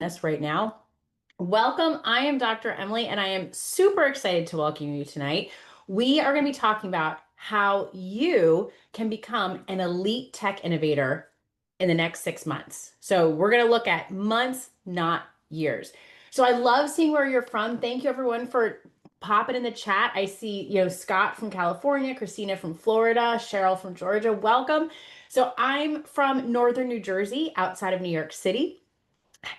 This right now. Welcome. I am Dr. Emily, and I am super excited to welcome you tonight. We are going to be talking about how you can become an elite tech innovator in the next 6 months. So, we're going to look at months, not years. So, I love seeing where you're from. Thank you, everyone, for popping in the chat. I see, Scott from California, Christina from Florida, Cheryl from Georgia. Welcome. So, I'm from Northern New Jersey, outside of New York City.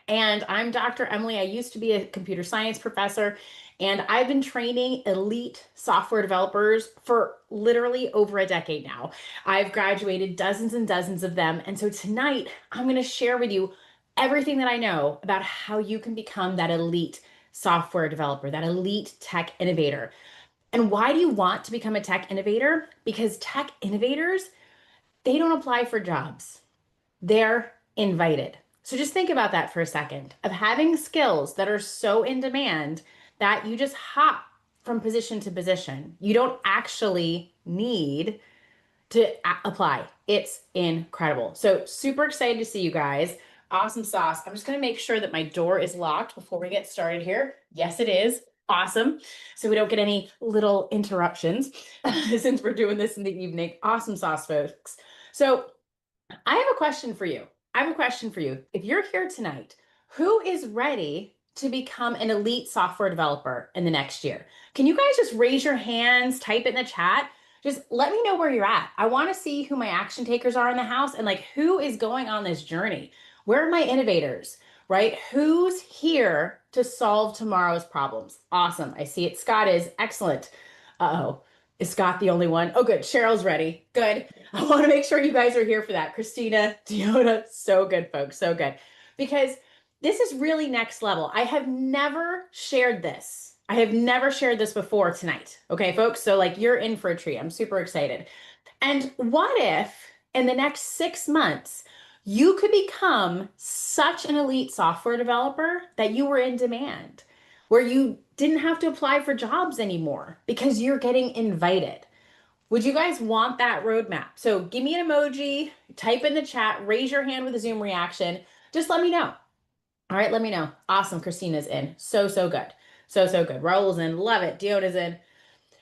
And I'm Dr. Emily. I used to be a computer science professor, and I've been training elite software developers for literally over a decade now. I've graduated dozens and dozens of them. And so tonight, I'm going to share with you everything that I know about how you can become that elite software developer, that elite tech innovator. And why do you want to become a tech innovator? Because tech innovators, they don't apply for jobs. They're invited. So just think about that for a second of having skills that are so in demand that you just hop from position to position. You don't actually need to apply. It's incredible. So super excited to see you guys. Awesome sauce. I'm just going to make sure that my door is locked before we get started here. Yes, it is. Awesome. So we don't get any little interruptions since we're doing this in the evening. Awesome sauce, folks. So I have a question for you. I have a question for you. If you're here tonight, who is ready to become an elite software developer in the next year? Can you guys just raise your hands, type it in the chat? Just let me know where you're at. I want to see who my action takers are in the house and like who is going on this journey. Where are my innovators, right? Who's here to solve tomorrow's problems? Awesome. I see it. Scott is excellent. Uh-oh. Is Scott the only one? Oh, good. Cheryl's ready. Good. I want to make sure you guys are here for that. Christina, Deona, so good, folks. So good. Because this is really next level. I have never shared this. I have never shared this before tonight. Okay, folks? So, like, you're in for a treat. I'm super excited. And what if in the next 6 months, you could become such an elite software developer that you were in demand, where you didn't have to apply for jobs anymore because you're getting invited? Would you guys want that roadmap? So give me an emoji, type in the chat, raise your hand with a Zoom reaction. Just let me know. All right, let me know. Awesome. Christina's in. So, so good. So, so good. Raul's in. Love it. Diona's in.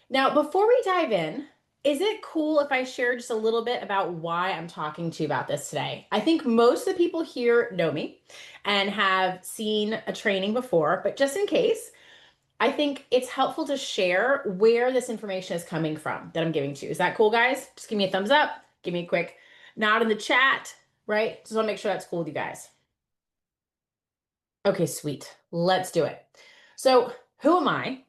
Now, before we dive in, is it cool if I share just a little bit about why I'm talking to you about this today? I think most of the people here know me and have seen a training before, but just in case, I think it's helpful to share where this information is coming from that I'm giving to you. Is that cool, guys? Just give me a thumbs up. Give me a quick nod in the chat, right? Just want to make sure that's cool with you guys. Okay, sweet. Let's do it. So, who am I?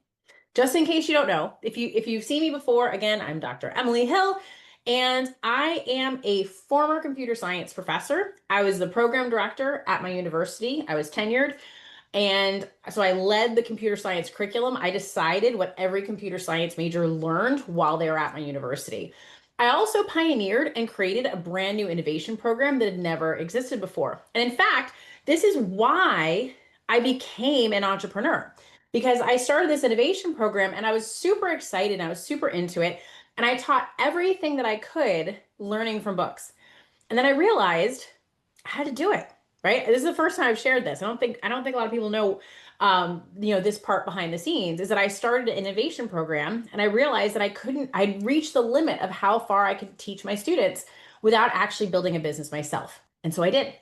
Just in case you don't know, if you've seen me before, again, I'm Dr. Emily Hill, and I am a former computer science professor. I was the program director at my university. I was tenured. And so I led the computer science curriculum. I decided what every computer science major learned while they were at my university. I also pioneered and created a brand new innovation program that had never existed before. And in fact, this is why I became an entrepreneur, because I started this innovation program and I was super excited and I was super into it. And I taught everything that I could learning from books. And then I realized I had to do it, right? This is the first time I've shared this. I don't think a lot of people know this part behind the scenes is that I started an innovation program and I realized that I'd reached the limit of how far I could teach my students without actually building a business myself. And so I did.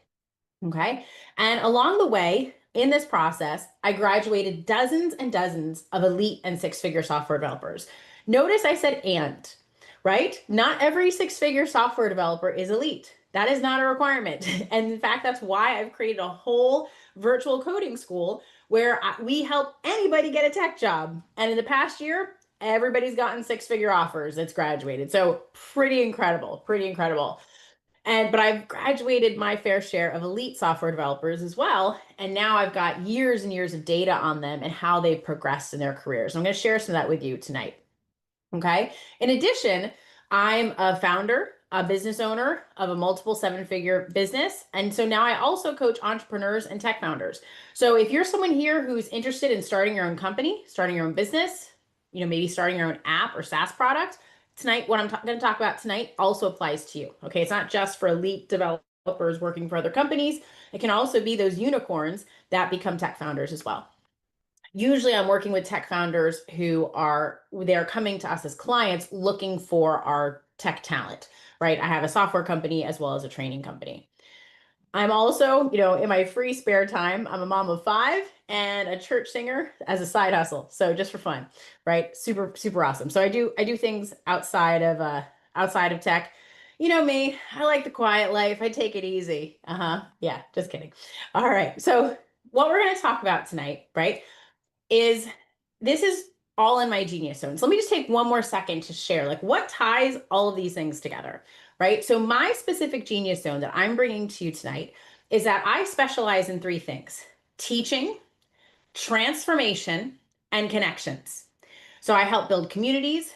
Okay. And along the way, in this process, I graduated dozens and dozens of elite and six-figure software developers. Notice I said and, right? Not every six-figure software developer is elite. That is not a requirement. And in fact, that's why I've created a whole virtual coding school where we help anybody get a tech job. And in the past year, everybody's gotten six-figure offers that's graduated. So pretty incredible, pretty incredible. But I've graduated my fair share of elite software developers as well. And now I've got years and years of data on them and how they've progressed in their careers. I'm going to share some of that with you tonight. Okay. In addition, I'm a founder, a business owner of a multiple seven-figure business. And so now I also coach entrepreneurs and tech founders. So if you're someone here who's interested in starting your own company, starting your own business, maybe starting your own app or SaaS product, tonight, what I'm going to talk about tonight also applies to you. Okay. It's not just for elite developers developers working for other companies. It can also be those unicorns that become tech founders as well. Usually I'm working with tech founders they're coming to us as clients looking for our tech talent, right? I have a software company as well as a training company. I'm also, in my free spare time, I'm a mom of five and a church singer as a side hustle. So just for fun, right? Super, super awesome. So I do things outside of tech. You know me, I like the quiet life. I take it easy. Uh-huh. Yeah, just kidding. All right. So what we're going to talk about tonight, right, is this is all in my genius zone. So let me just take one more second to share like what ties all of these things together, right? So my specific genius zone that I'm bringing to you tonight is that I specialize in three things: teaching, transformation, and connections. So I help build communities.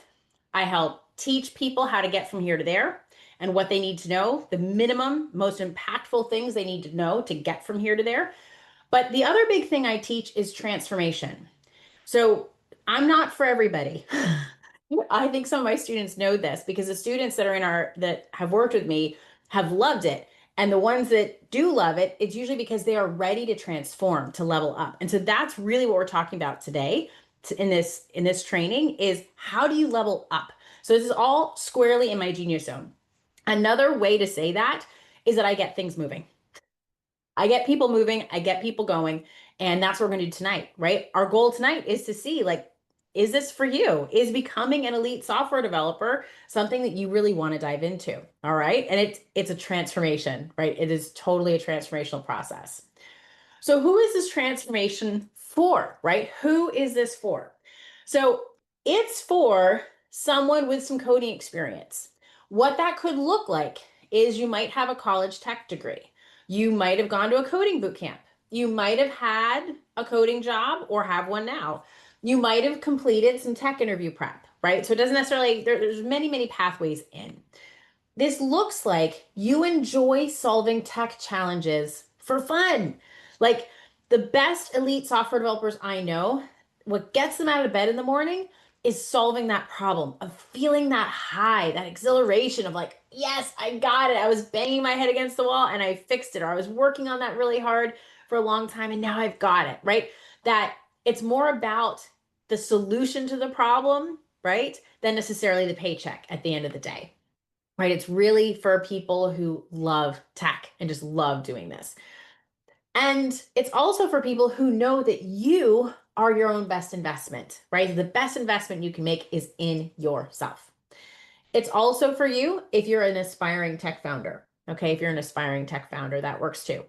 I help teach people how to get from here to there and what they need to know, the minimum, most impactful things they need to know to get from here to there. But the other big thing I teach is transformation. So I'm not for everybody. I think some of my students know this because the students that have worked with me have loved it. And the ones that do love it, it's usually because they are ready to transform, to level up. And so that's really what we're talking about today in this training is how do you level up? So this is all squarely in my genius zone. Another way to say that is that I get things moving. I get people moving, I get people going, and that's what we're going to do tonight, right? Our goal tonight is to see like, is this for you? Is becoming an elite software developer something that you really want to dive into? All right. And it's a transformation, right? It is totally a transformational process. So who is this transformation for, right? Who is this for? So it's for someone with some coding experience. What that could look like is you might have a college tech degree. You might have gone to a coding boot camp. You might have had a coding job or have one now. You might have completed some tech interview prep, right? So it doesn't necessarily, there's many, many pathways in. This looks like you enjoy solving tech challenges for fun. Like the best elite software developers I know, what gets them out of bed in the morning is solving that problem, of feeling that high, that exhilaration of like, yes, I got it. I was banging my head against the wall and I fixed it, or I was working on that really hard for a long time and now I've got it, right? That it's more about the solution to the problem, right, than necessarily the paycheck at the end of the day, right? It's really for people who love tech and just love doing this. And it's also for people who know that you are your own best investment, right? The best investment you can make is in yourself. It's also for you if you're an aspiring tech founder. Okay, if you're an aspiring tech founder, that works too.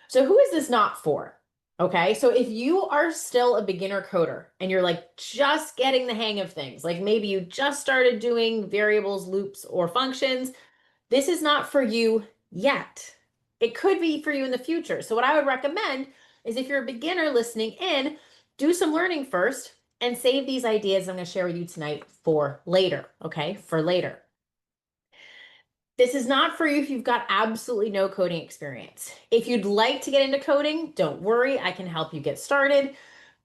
So who is this not for? Okay, so if you are still a beginner coder and you're like just getting the hang of things, like maybe you just started doing variables, loops, or functions, this is not for you yet. It could be for you in the future. So what I would recommend is if you're a beginner listening in, do some learning first and save these ideas I'm going to share with you tonight for later, okay? For later. This is not for you if you've got absolutely no coding experience. If you'd like to get into coding, don't worry, I can help you get started.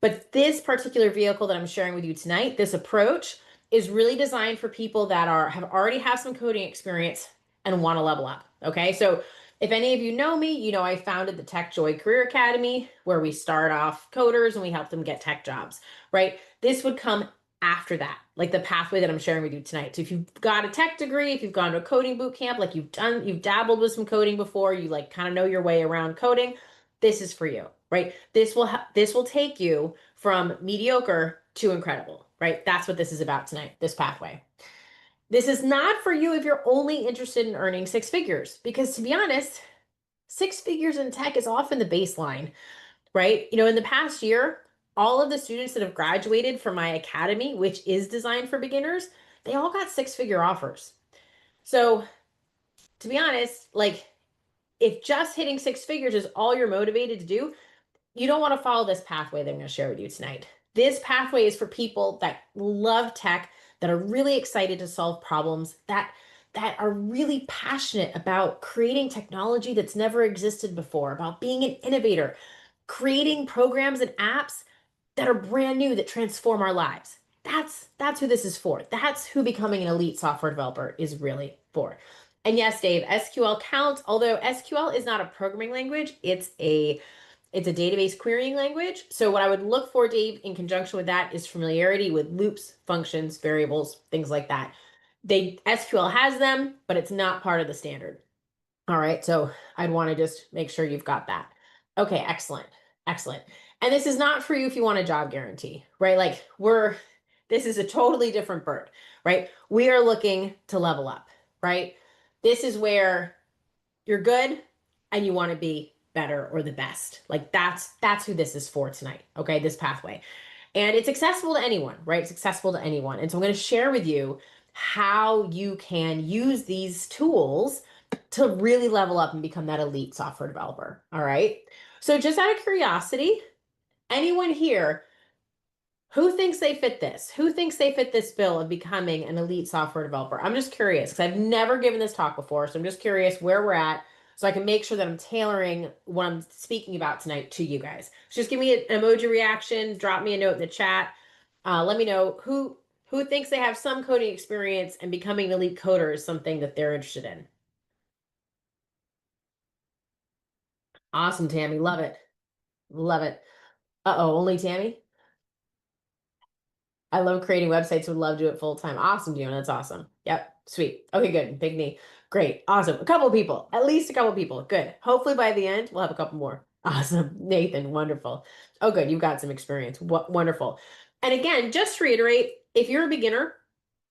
But this particular vehicle that I'm sharing with you tonight, this approach is really designed for people that already have some coding experience and want to level up. Okay. So if any of you know me, you know I founded the Tech Joy Career Academy where we start off coders and we help them get tech jobs, right? This would come after that, like the pathway that I'm sharing with you tonight. So if you've got a tech degree, if you've gone to a coding boot camp, like you've dabbled with some coding before, you like kind of know your way around coding, this is for you, right? This will take you from mediocre to incredible, right? That's what this is about tonight, this pathway. This is not for you if you're only interested in earning six figures, because to be honest, six figures in tech is often the baseline, right? In the past year, all of the students that have graduated from my academy, which is designed for beginners, they all got six-figure offers. So to be honest, like if just hitting six figures is all you're motivated to do, you don't want to follow this pathway that I'm going to share with you tonight. This pathway is for people that love tech, that are really excited to solve problems, that are really passionate about creating technology that's never existed before, about being an innovator, creating programs and apps that are brand new that transform our lives. That's who this is for. That's who becoming an elite software developer is really for. And yes, Dave, SQL counts, although SQL is not a programming language, it's a database querying language. So what I would look for, Dave, in conjunction with that is familiarity with loops, functions, variables, things like that. SQL has them, but it's not part of the standard. All right, so I'd want to just make sure you've got that. Okay, excellent. Excellent. And this is not for you if you want a job guarantee, right? This is a totally different bird, right? We are looking to level up, right? This is where you're good and you want to be better or the best. Like that's who this is for tonight. Okay, this pathway. And it's accessible to anyone, right? It's accessible to anyone. And so I'm going to share with you how you can use these tools to really level up and become that elite software developer. All right. So just out of curiosity, anyone here who thinks they fit this? Who thinks they fit this bill of becoming an elite software developer? I'm just curious because I've never given this talk before. So I'm just curious where we're at so I can make sure that I'm tailoring what I'm speaking about tonight to you guys. So just give me an emoji reaction, drop me a note in the chat. Let me know who thinks they have some coding experience and becoming an elite coder is something that they're interested in. Awesome, Tammy. Love it. Love it. Uh-oh, only Tammy? I love creating websites. Would love to do it full time. Awesome, Gina. That's awesome. Yep. Sweet. Okay, good. Big knee. Great. Awesome. A couple of people. At least a couple of people. Good. Hopefully by the end, we'll have a couple more. Awesome. Nathan, wonderful. Oh, good. You've got some experience. Wonderful. And again, just to reiterate, if you're a beginner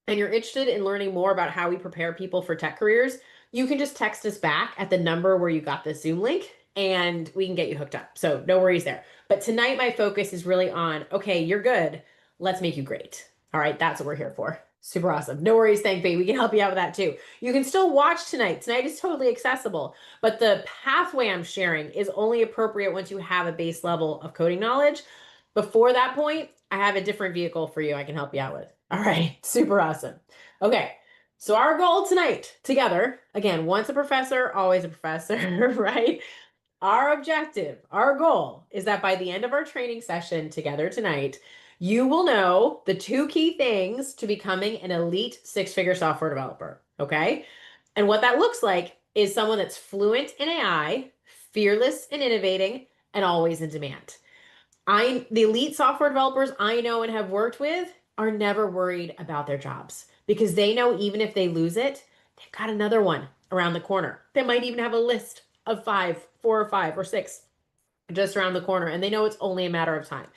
and you're interested in learning more about how we prepare people for tech careers, you can just text us back at the number where you got the Zoom link and we can get you hooked up. So no worries there. But tonight, my focus is really on, okay, you're good. Let's make you great. All right, that's what we're here for. Super awesome. No worries, thank me. We can help you out with that too. You can still watch tonight. Tonight is totally accessible, but the pathway I'm sharing is only appropriate once you have a base level of coding knowledge. Before that point, I have a different vehicle for you I can help you out with. All right, super awesome. Okay, so our goal tonight together, again, once a professor, always a professor, right? Our objective, our goal is that by the end of our training session together tonight, you will know the two key things to becoming an elite six-figure software developer. Okay. And what that looks like is someone that's fluent in AI, fearless in innovating, and always in demand. The elite software developers I know and have worked with are never worried about their jobs because they know even if they lose it, they've got another one around the corner. They might even have a list of four or five or six just around the corner, and they know it's only a matter of time.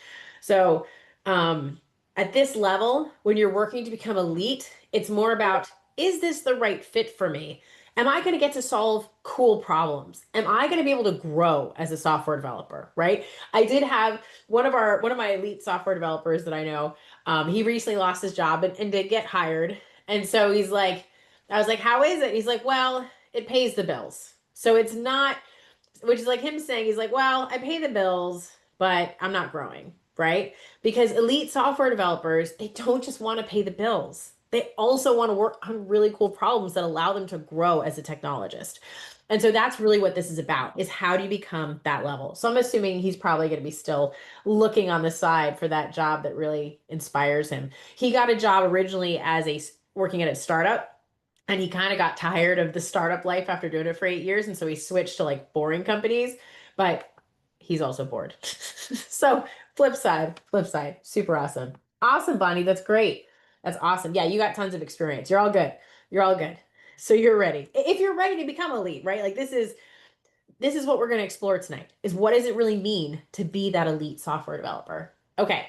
So, at this level, when you're working to become elite, it's more about, is this the right fit for me? Am I going to get to solve cool problems? Am I going to be able to grow as a software developer, right? I did have one of my elite software developers that I know. He recently lost his job and did get hired. And so he's like, I was like, how is it? He's like, well, it pays the bills. So it's not, which is like him saying, he's like, well, I pay the bills, but I'm not growing, right? Because elite software developers, they don't just want to pay the bills. They also want to work on really cool problems that allow them to grow as a technologist. And so that's really what this is about, is how do you become that level? So I'm assuming he's probably going to be still looking on the side for that job that really inspires him. He got a job originally as working at a startup, and he kind of got tired of the startup life after doing it for 8 years. And so he switched to like boring companies, but he's also bored. So flip side, super awesome. Awesome, Bonnie. That's great. That's awesome. Yeah, you got tons of experience. You're all good. You're all good. So you're ready. If you're ready to become elite, right? Like this is what we're going to explore tonight is what does it really mean to be that elite software developer? Okay.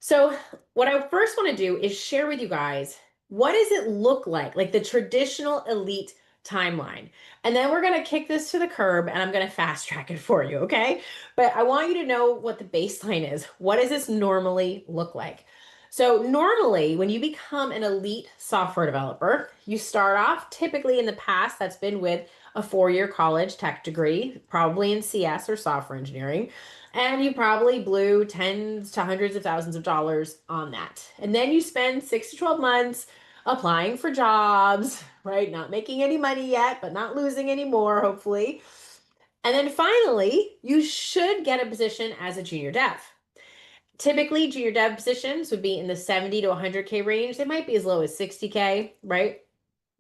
So what I first want to do is share with you guys, what does it look like the traditional elite timeline? And then we're going to kick this to the curb and I'm going to fast track it for you, okay? But I want you to know what the baseline is. What does this normally look like? So normally when you become an elite software developer, you start off typically in the past that's been with a 4-year college tech degree, probably in CS or software engineering. And you probably blew tens to hundreds of thousands of dollars on that. And then you spend 6 to 12 months applying for jobs, right? Not making any money yet, but not losing any more, hopefully. And then finally, you should get a position as a junior dev. Typically, junior dev positions would be in the 70 to 100K range. They might be as low as 60K, right?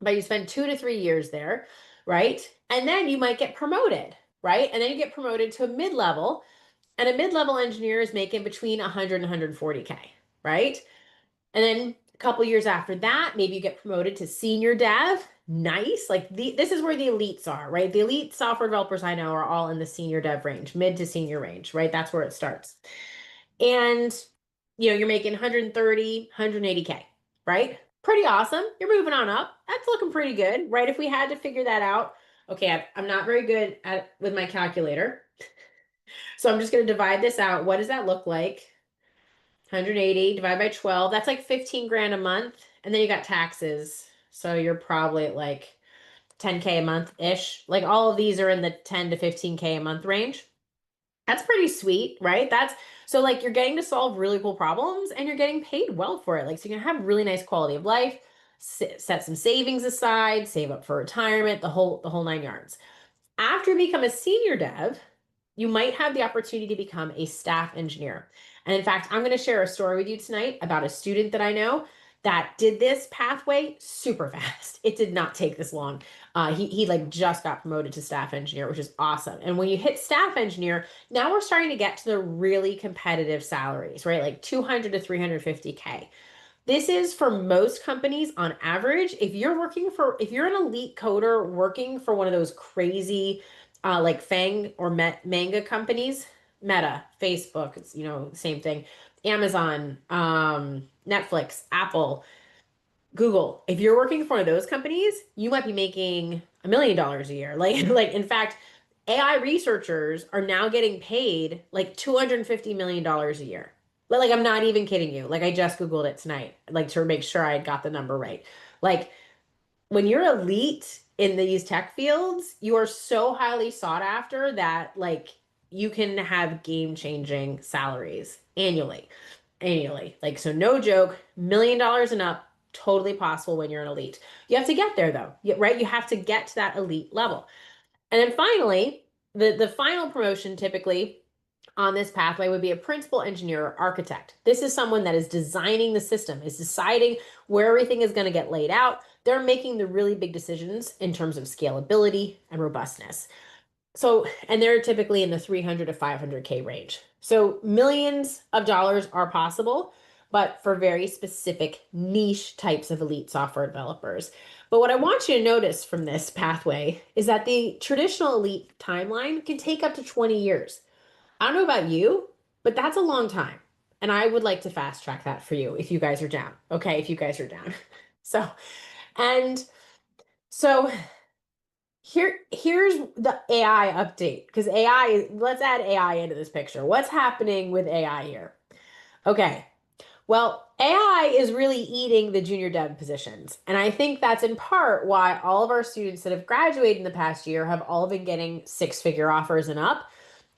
but you spend 2 to 3 years there, right? And then you might get promoted, right? And then you get promoted to a mid-level, and a mid-level engineer is making between 100 and 140K, right? And then a couple years after that, maybe you get promoted to senior dev. Nice. This is where the elites are, right? The elite software developers I know are all in the senior dev range, mid to senior range, right? That's where it starts. And you're making 130, 180K, right? Pretty awesome. You're moving on up. That's looking pretty good, right? If we had to figure that out, okay, I'm not very good at with my calculator. So I'm just going to divide this out. What does that look like? 180 divided by 12. That's like 15 grand a month. And then you got taxes. So you're probably at like 10K a month ish. Like all of these are in the 10 to 15K a month range. That's pretty sweet, right? That's so like you're getting to solve really cool problems and you're getting paid well for it. Like so you can have really nice quality of life, set some savings aside, save up for retirement, the whole nine yards. After you become a senior dev, you might have the opportunity to become a staff engineer. And in fact, I'm going to share a story with you tonight about a student that I know that did this pathway super fast. It did not take this long. He like just got promoted to staff engineer, which is awesome. And when you hit staff engineer, now we're starting to get to the really competitive salaries, right? Like 200 to 350K. This is for most companies on average. If you're an elite coder working for one of those crazy like Fang or manga companies, Meta, Facebook, it's same thing, Amazon, Netflix, Apple, Google. If you're working for one of those companies, you might be making $1 million a year. Like in fact, AI researchers are now getting paid like $250 million a year. Like I'm not even kidding you. Like I just Googled it tonight, like to make sure I got the number right. Like when you're elite in these tech fields, you are so highly sought after that like you can have game-changing salaries annually. Like so no joke, $1 million and up, totally possible when you're an elite. You have to get there though, right? You have to get to that elite level. And then finally, the final promotion typically on this pathway would be a principal engineer or architect. This is someone that is designing the system, is deciding where everything is going to get laid out. They're making the really big decisions in terms of scalability and robustness. So, and they're typically in the 300 to 500K range. So, millions of dollars are possible, but for very specific niche types of elite software developers. But what I want you to notice from this pathway is that the traditional elite timeline can take up to 20 years. I don't know about you, but that's a long time. And I would like to fast track that for you if you guys are down. Okay, if you guys are down. So, and so here's the AI update because let's add AI into this picture. What's happening with AI here? Okay. Well, AI is really eating the junior dev positions. And I think that's in part why all of our students that have graduated in the past year have all been getting six-figure offers and up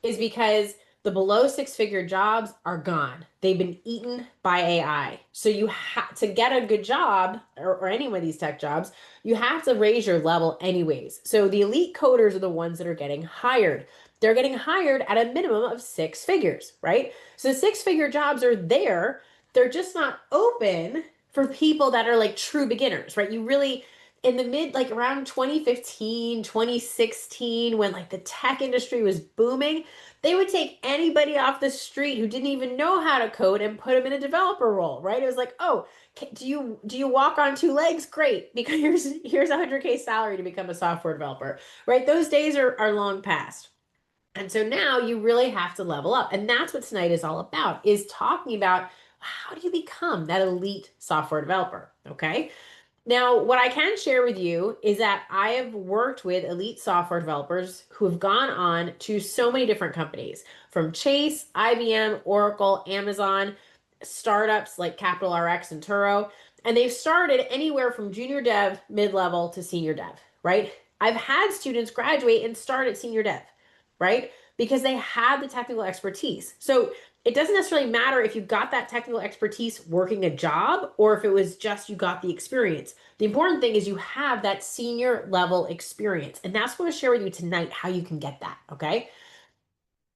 is because the below six-figure jobs are gone. They've been eaten by AI. So you have to get a good job or any one of these tech jobs, you have to raise your level anyways. So the elite coders are the ones that are getting hired. They're getting hired at a minimum of six figures, right? So the six-figure jobs are there. They're just not open for people that are like true beginners, right? You really in the mid like around 2015, 2016 when like the tech industry was booming, they would take anybody off the street who didn't even know how to code and put them in a developer role, right? It was like, "Oh, do you walk on two legs? Great, because here's a 100K salary to become a software developer." Right? Those days are long past. And so now you really have to level up. And that's what tonight is all about, is talking about how do you become that elite software developer, okay? Now, what I can share with you is that I have worked with elite software developers who have gone on to so many different companies, from Chase, IBM, Oracle, Amazon, startups like Capital RX and Turo, and they've started anywhere from junior dev, mid-level to senior dev, right? I've had students graduate and start at senior dev, right? Because they have the technical expertise. So it doesn't necessarily matter if you got that technical expertise working a job or if it was just you got the experience. The important thing is you have that senior level experience. And that's what I want to share with you tonight, how you can get that. Okay.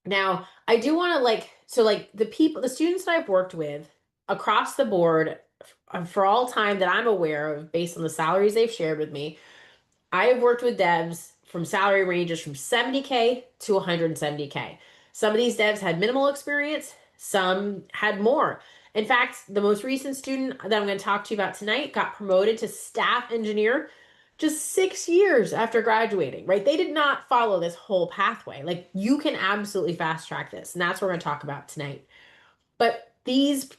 Now, I do want to like, so like the students that I've worked with across the board, for all time that I'm aware of, based on the salaries they've shared with me, I have worked with devs from salary ranges from 70K to 170K. Some of these devs had minimal experience, some had more. In fact, the most recent student that I'm going to talk to you about tonight got promoted to staff engineer just 6 years after graduating, right? They did not follow this whole pathway. Like, you can absolutely fast track this, and that's what we're going to talk about tonight. But these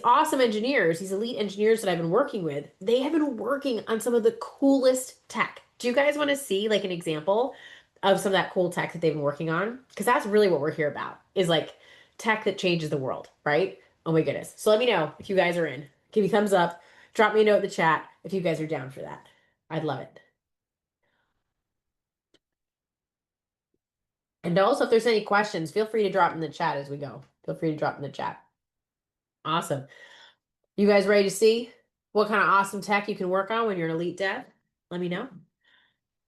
awesome engineers, these elite engineers that I've been working with, they have been working on some of the coolest tech. Do you guys want to see like an example of some of that cool tech that they've been working on? Because that's really what we're here about, is like tech that changes the world, right? Oh my goodness. So let me know if you guys are in. Give me a thumbs up. Drop me a note in the chat if you guys are down for that. I'd love it. And also, if there's any questions, feel free to drop in the chat as we go. Feel free to drop in the chat. Awesome. You guys ready to see what kind of awesome tech you can work on when you're an elite dev? Let me know.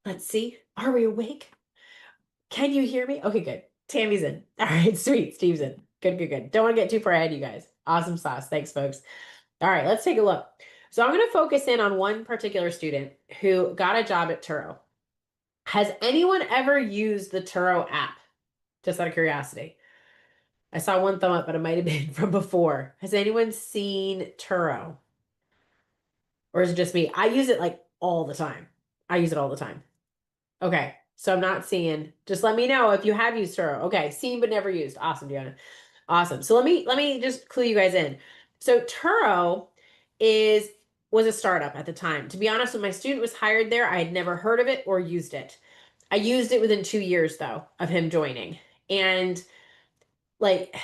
Let's see. Are we awake? Can you hear me? Okay, good. Tammy's in. All right, sweet. Steve's in. Good, good, good. Don't want to get too far ahead, you guys. Awesome sauce. Thanks, folks. All right, let's take a look. So I'm going to focus in on one particular student who got a job at Turo. Has anyone ever used the Turo app? Just out of curiosity. I saw one thumb up, but it might have been from before. Has anyone seen Turo? Or is it just me? I use it like all the time. I use it all the time. Okay. So I'm not seeing. Just let me know if you have used Turo. Okay. Seen but never used. Awesome, Deanna. Awesome. So let me just clue you guys in. So Turo was a startup at the time. To be honest, when my student was hired there, I had never heard of it or used it. I used it within 2 years though of him joining. And like,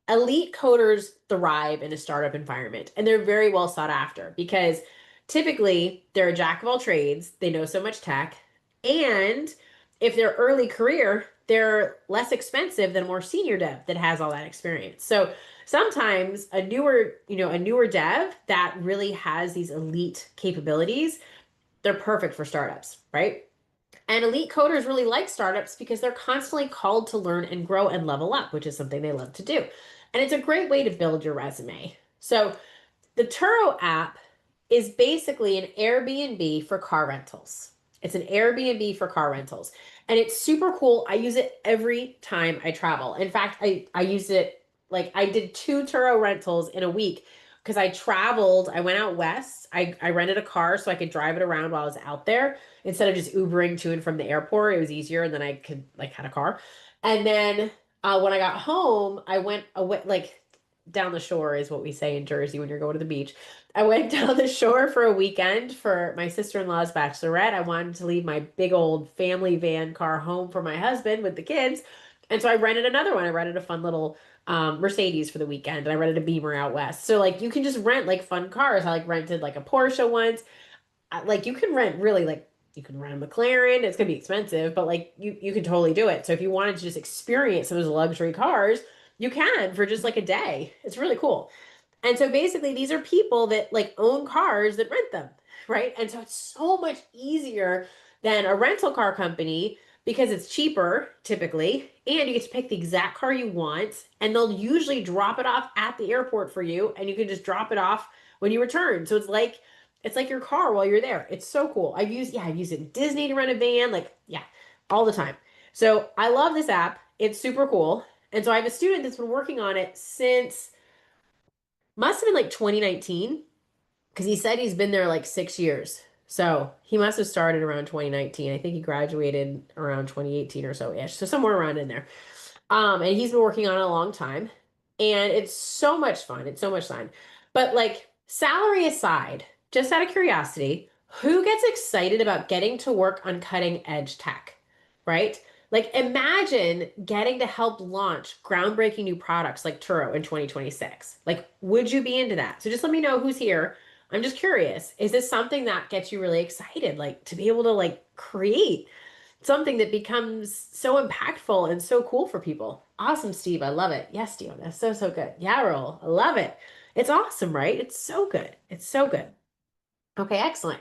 elite coders thrive in a startup environment, and they're very well sought after because typically they're a jack of all trades, they know so much tech, and if they're early career, they're less expensive than a more senior dev that has all that experience. So sometimes a newer dev that really has these elite capabilities, they're perfect for startups, right? And elite coders really like startups because they're constantly called to learn and grow and level up, which is something they love to do. And it's a great way to build your resume. So the Turo app is basically an Airbnb for car rentals. It's an Airbnb for car rentals. And it's super cool. I use it every time I travel. In fact, I use it like I did 2 Turo rentals in a week because I traveled. I went out west. I rented a car so I could drive it around while I was out there instead of just Ubering to and from the airport. It was easier, and then I could like had a car. And then when I got home, I went away like down the shore is what we say in Jersey when you're going to the beach. I went down the shore for a weekend for my sister-in-law's bachelorette. I wanted to leave my big old family van car home for my husband with the kids. And so I rented another one. I rented a fun little Mercedes for the weekend, and I rented a Beamer out west. So like you can just rent like fun cars. I like rented like a Porsche once. Like you can rent really like you can rent a McLaren. It's gonna be expensive, but like you can totally do it. So if you wanted to just experience some of those luxury cars, you can for just like a day. It's really cool. And so basically, these are people that like own cars that rent them, right? And so it's so much easier than a rental car company because it's cheaper typically, and you get to pick the exact car you want, and they'll usually drop it off at the airport for you, and you can just drop it off when you return. So it's like your car while you're there. It's so cool. I've used it in Disney to rent a van, like yeah, all the time. So I love this app. It's super cool. And so I have a student that's been working on it since must have been like 2019 because he said he's been there like 6 years. So he must have started around 2019. I think he graduated around 2018 or so ish. So somewhere around in there. And he's been working on it a long time. And it's so much fun. It's so much fun. But like salary aside, just out of curiosity, who gets excited about getting to work on cutting edge tech, right? Like imagine getting to help launch groundbreaking new products like Turo in 2026. Like, would you be into that? So just let me know who's here. I'm just curious. Is this something that gets you really excited? Like to be able to like create something that becomes so impactful and so cool for people. Awesome, Steve. I love it. Yes, Steve. That's so, so good. Yeah, Roll. I love it. It's awesome, right? It's so good. It's so good. Okay, excellent.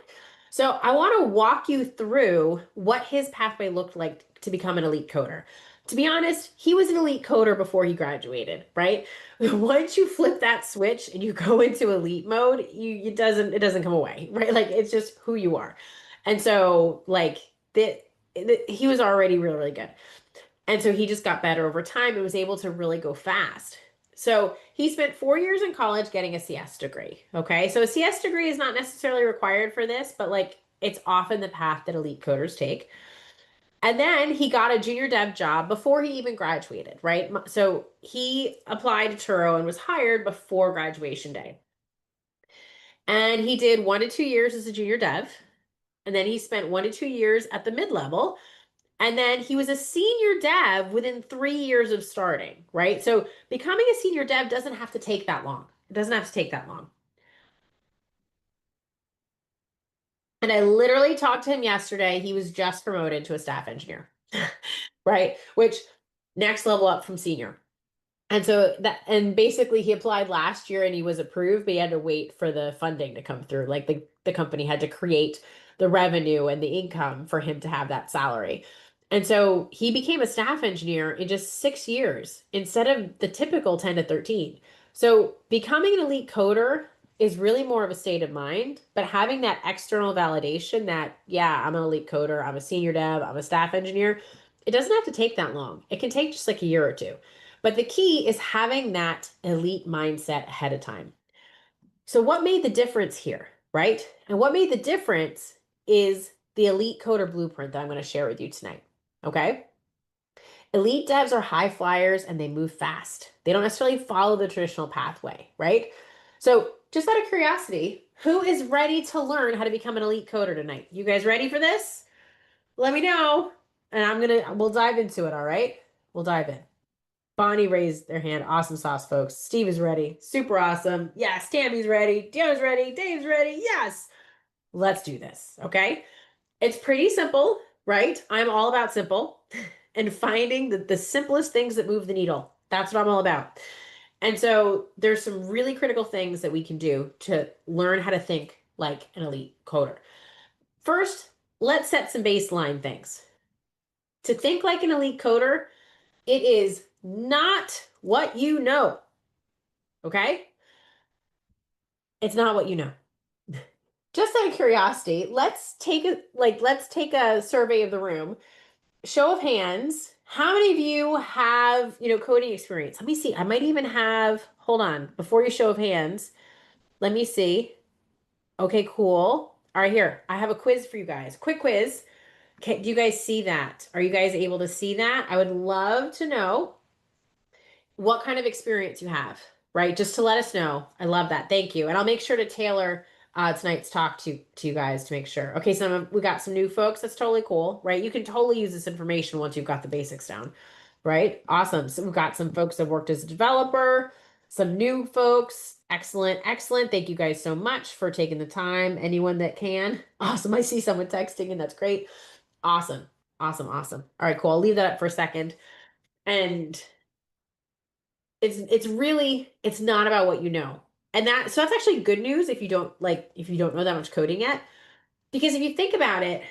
So I want to walk you through what his pathway looked like to become an elite coder. To be honest, he was an elite coder before he graduated, right? Once you flip that switch and you go into elite mode, it doesn't come away, right? Like it's just who you are. And so like he was already really, really good. And so he just got better over time and was able to really go fast. So he spent 4 years in college getting a CS degree. Okay. So a CS degree is not necessarily required for this, but like it's often the path that elite coders take. And then he got a junior dev job before he even graduated, right? So he applied to Turo and was hired before graduation day. And he did 1 to 2 years as a junior dev. And then he spent 1 to 2 years at the mid level. And then he was a senior dev within 3 years of starting, right? So becoming a senior dev doesn't have to take that long. It doesn't have to take that long. And I literally talked to him yesterday. He was just promoted to a staff engineer, right? Which next level up from senior. And so and basically he applied last year and he was approved, but he had to wait for the funding to come through. Like the company had to create the revenue and the income for him to have that salary. And so he became a staff engineer in just 6 years instead of the typical 10 to 13. So becoming an elite coder is really more of a state of mind, but having that external validation that, yeah, I'm an elite coder, I'm a senior dev, I'm a staff engineer, it doesn't have to take that long. It can take just like a year or two. But the key is having that elite mindset ahead of time. So, what made the difference here, right? And what made the difference is the elite coder blueprint that I'm going to share with you tonight. Okay. Elite devs are high flyers and they move fast. They don't necessarily follow the traditional pathway, right? So, just out of curiosity, who is ready to learn how to become an elite coder tonight? You guys ready for this? Let me know. And we'll dive into it, all right? We'll dive in. Bonnie raised their hand. Awesome sauce, folks. Steve is ready. Super awesome. Yes. Tammy's ready. Dio's ready. Dave's ready. Yes. Let's do this. Okay. It's pretty simple, right? I'm all about simple and finding the simplest things that move the needle. That's what I'm all about. And so there's some really critical things that we can do to learn how to think like an elite coder. First, let's set some baseline things. To think like an elite coder, it is not what you know. Okay? It's not what you know. Just out of curiosity, let's take a survey of the room. Show of hands. How many of you have, coding experience? Let me see. I might even have, hold on, before you show of hands, let me see. Okay, cool. All right, here. I have a quiz for you guys. Quick quiz. Okay, do you guys see that? Are you guys able to see that? I would love to know what kind of experience you have, right? Just to let us know. I love that. Thank you. And I'll make sure to tailor tonight's talk to you guys to make sure. Okay, so we got some new folks. That's totally cool, right? You can totally use this information once you've got the basics down, right? Awesome. So we've got some folks that worked as a developer, some new folks. Excellent, excellent. Thank you guys so much for taking the time. Anyone that can. Awesome. I see someone texting, and that's great. Awesome. Awesome. Awesome. All right, cool. I'll leave that up for a second. And it's not about what you know. And that's actually good news if you don't know that much coding yet. Because if you think about it,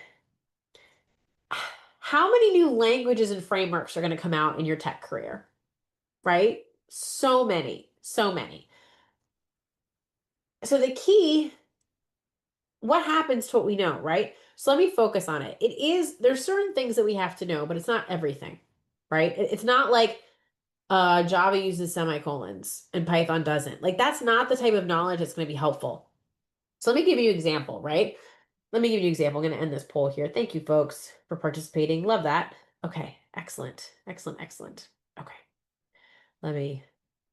how many new languages and frameworks are going to come out in your tech career? Right? So many, so many. So the key, what happens to what we know, right? So let me focus on it. There's certain things that we have to know, but it's not everything, right? It's not like Java uses semicolons and Python doesn't. Like that's not the type of knowledge that's going to be helpful. So let me give you an example, right? Let me give you an example. I'm going to end this poll here. Thank you, folks, for participating. Love that. Okay, excellent, excellent, excellent. Okay, let me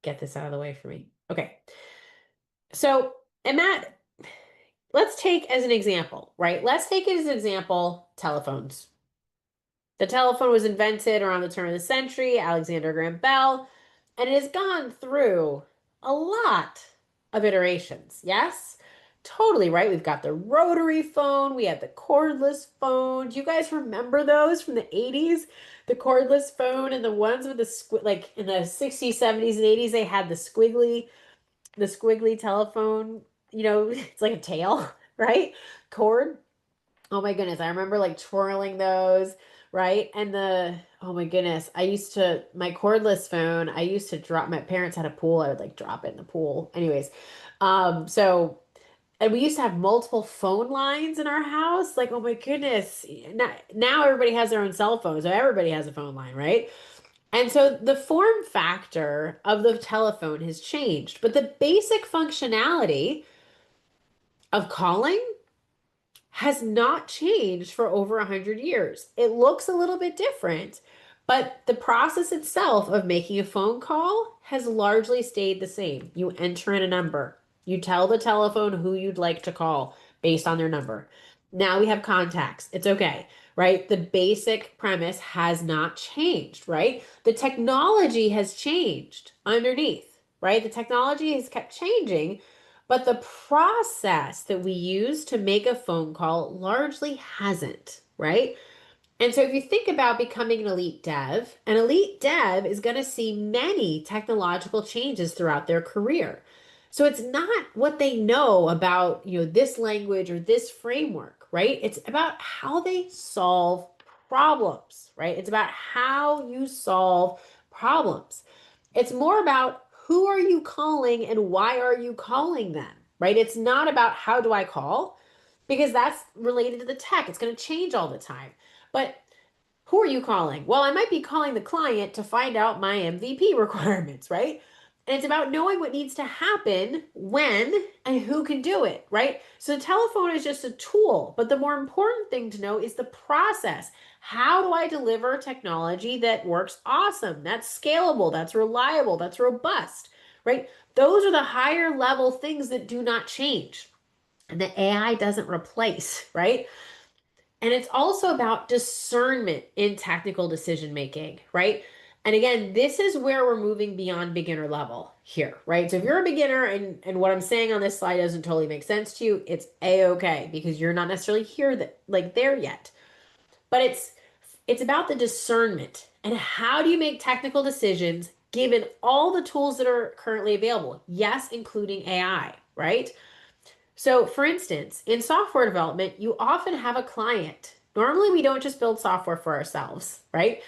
get this out of the way for me. Okay, so and Matt, let's take as an example, right? Let's take it as an example, telephones. The telephone was invented around the turn of the century, Alexander Graham Bell, and it has gone through a lot of iterations. Yes? Totally right. We've got the rotary phone, we had the cordless phone. Do you guys remember those from the 80s? The cordless phone and the ones with like in the 60s, 70s, and 80s, they had the squiggly telephone, it's like a tail, right? Cord. Oh my goodness, I remember like twirling those. right? And oh my goodness, my cordless phone, I used to drop, my parents had a pool, I would like drop it in the pool. Anyways, so, and we used to have multiple phone lines in our house. Like, oh my goodness. Now everybody has their own cell phone, so everybody has a phone line, right? And so the form factor of the telephone has changed, but the basic functionality of calling has not changed for over 100 years. It looks a little bit different, but the process itself of making a phone call has largely stayed the same. You enter in a number, you tell the telephone who you'd like to call based on their number. Now we have contacts. It's okay, right? The basic premise has not changed, right? The technology has changed underneath, right? The technology has kept changing, but the process that we use to make a phone call largely hasn't, right? And so if you think about becoming an elite dev is going to see many technological changes throughout their career. So it's not what they know about, this language or this framework, right? It's about how they solve problems, right? It's about how you solve problems. It's more about who are you calling and why are you calling them, right? It's not about how do I call because that's related to the tech. It's going to change all the time. But who are you calling? Well, I might be calling the client to find out my MVP requirements, right? And it's about knowing what needs to happen when and who can do it, right? So the telephone is just a tool, but the more important thing to know is the process. How do I deliver technology that works awesome, that's scalable, that's reliable, that's robust, right? Those are the higher level things that do not change and the AI doesn't replace, right? And it's also about discernment in technical decision making, right? And again, this is where we're moving beyond beginner level here, right? So if you're a beginner and what I'm saying on this slide doesn't totally make sense to you, it's a-okay because you're not necessarily here that like there yet. But it's about the discernment and how do you make technical decisions given all the tools that are currently available? Yes, including AI, right? So, for instance, in software development, you often have a client. Normally, we don't just build software for ourselves, right?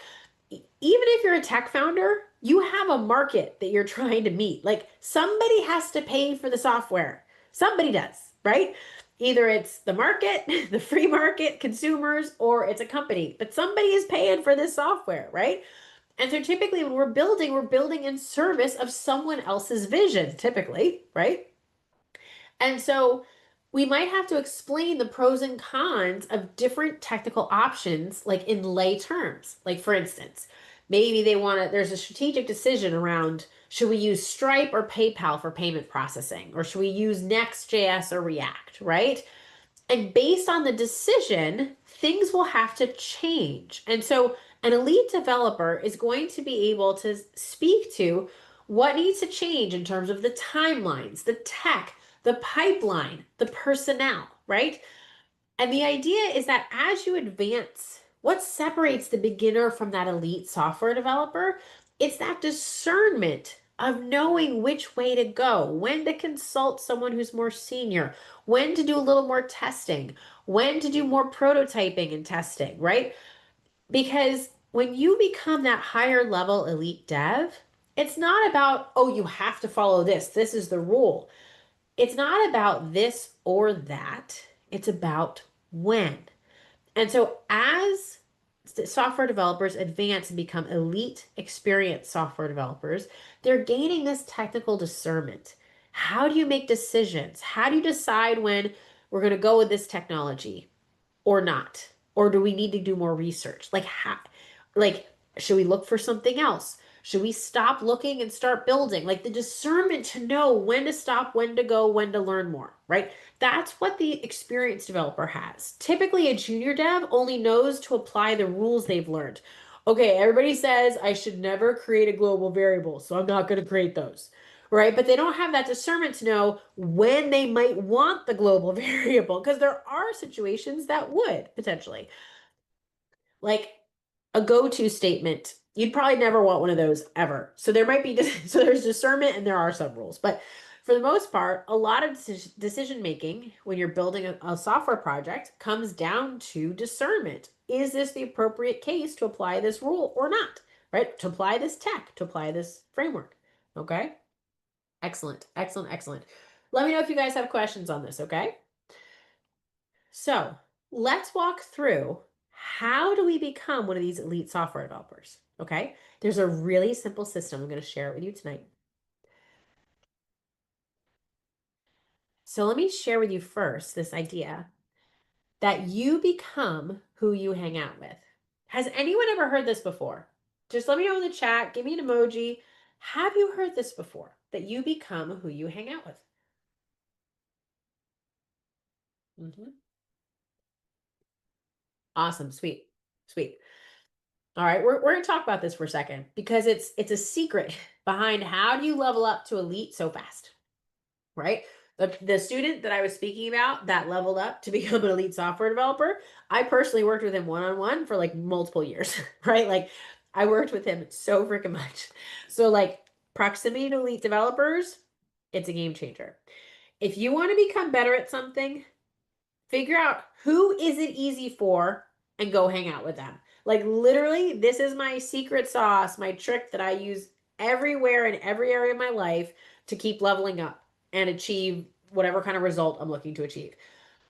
Even if you're a tech founder, you have a market that you're trying to meet. Like somebody has to pay for the software. Somebody does, right? Either it's the market, the free market, consumers, or it's a company, but somebody is paying for this software, right? And so typically when we're building in service of someone else's vision, typically, right? And so we might have to explain the pros and cons of different technical options, like in lay terms. Like, for instance, maybe there's a strategic decision around should we use Stripe or PayPal for payment processing, or should we use Next.js or React, right? And based on the decision, things will have to change. And so an elite developer is going to be able to speak to what needs to change in terms of the timelines, the tech, the pipeline, the personnel, right? And the idea is that as you advance, what separates the beginner from that elite software developer? It's that discernment of knowing which way to go, when to consult someone who's more senior, when to do a little more testing, when to do more prototyping and testing, right? Because when you become that higher level elite dev, it's not about, oh, you have to follow this. This is the rule. It's not about this or that. It's about when. And so as software developers advance and become elite experienced software developers, they're gaining this technical discernment. How do you make decisions? How do you decide when we're going to go with this technology or not? Or do we need to do more research? Like should we look for something else? Should we stop looking and start building? Like the discernment to know when to stop, when to go, when to learn more, right? That's what the experienced developer has. Typically, a junior dev only knows to apply the rules they've learned. Okay, everybody says I should never create a global variable, so I'm not going to create those, right? But they don't have that discernment to know when they might want the global variable because there are situations that would potentially. Like a go-to statement. You'd probably never want one of those ever. So there might be so there's discernment and there are some rules, but for the most part, a lot of decision making when you're building a software project comes down to discernment. is this the appropriate case to apply this rule or not, right? To apply this tech, to apply this framework. Okay. Excellent. Excellent. Excellent. Let me know if you guys have questions on this. Okay. So let's walk through how do we become one of these elite software developers? Okay. There's a really simple system. I'm going to share it with you tonight. So let me share with you first this idea that you become who you hang out with. Has anyone ever heard this before? Just let me know in the chat. Give me an emoji. Have you heard this before? That you become who you hang out with? Awesome. Sweet. Sweet. All right, we're going to talk about this for a second because it's a secret behind how do you level up to elite so fast, right? The student that I was speaking about that leveled up to become an elite software developer, I personally worked with him one-on-one for like multiple years, right? Like I worked with him so freaking much. So like proximity to elite developers, it's a game changer. If you want to become better at something, figure out who is it easy for and go hang out with them. Like literally, this is my secret sauce, my trick that I use everywhere in every area of my life to keep leveling up and achieve whatever kind of result I'm looking to achieve.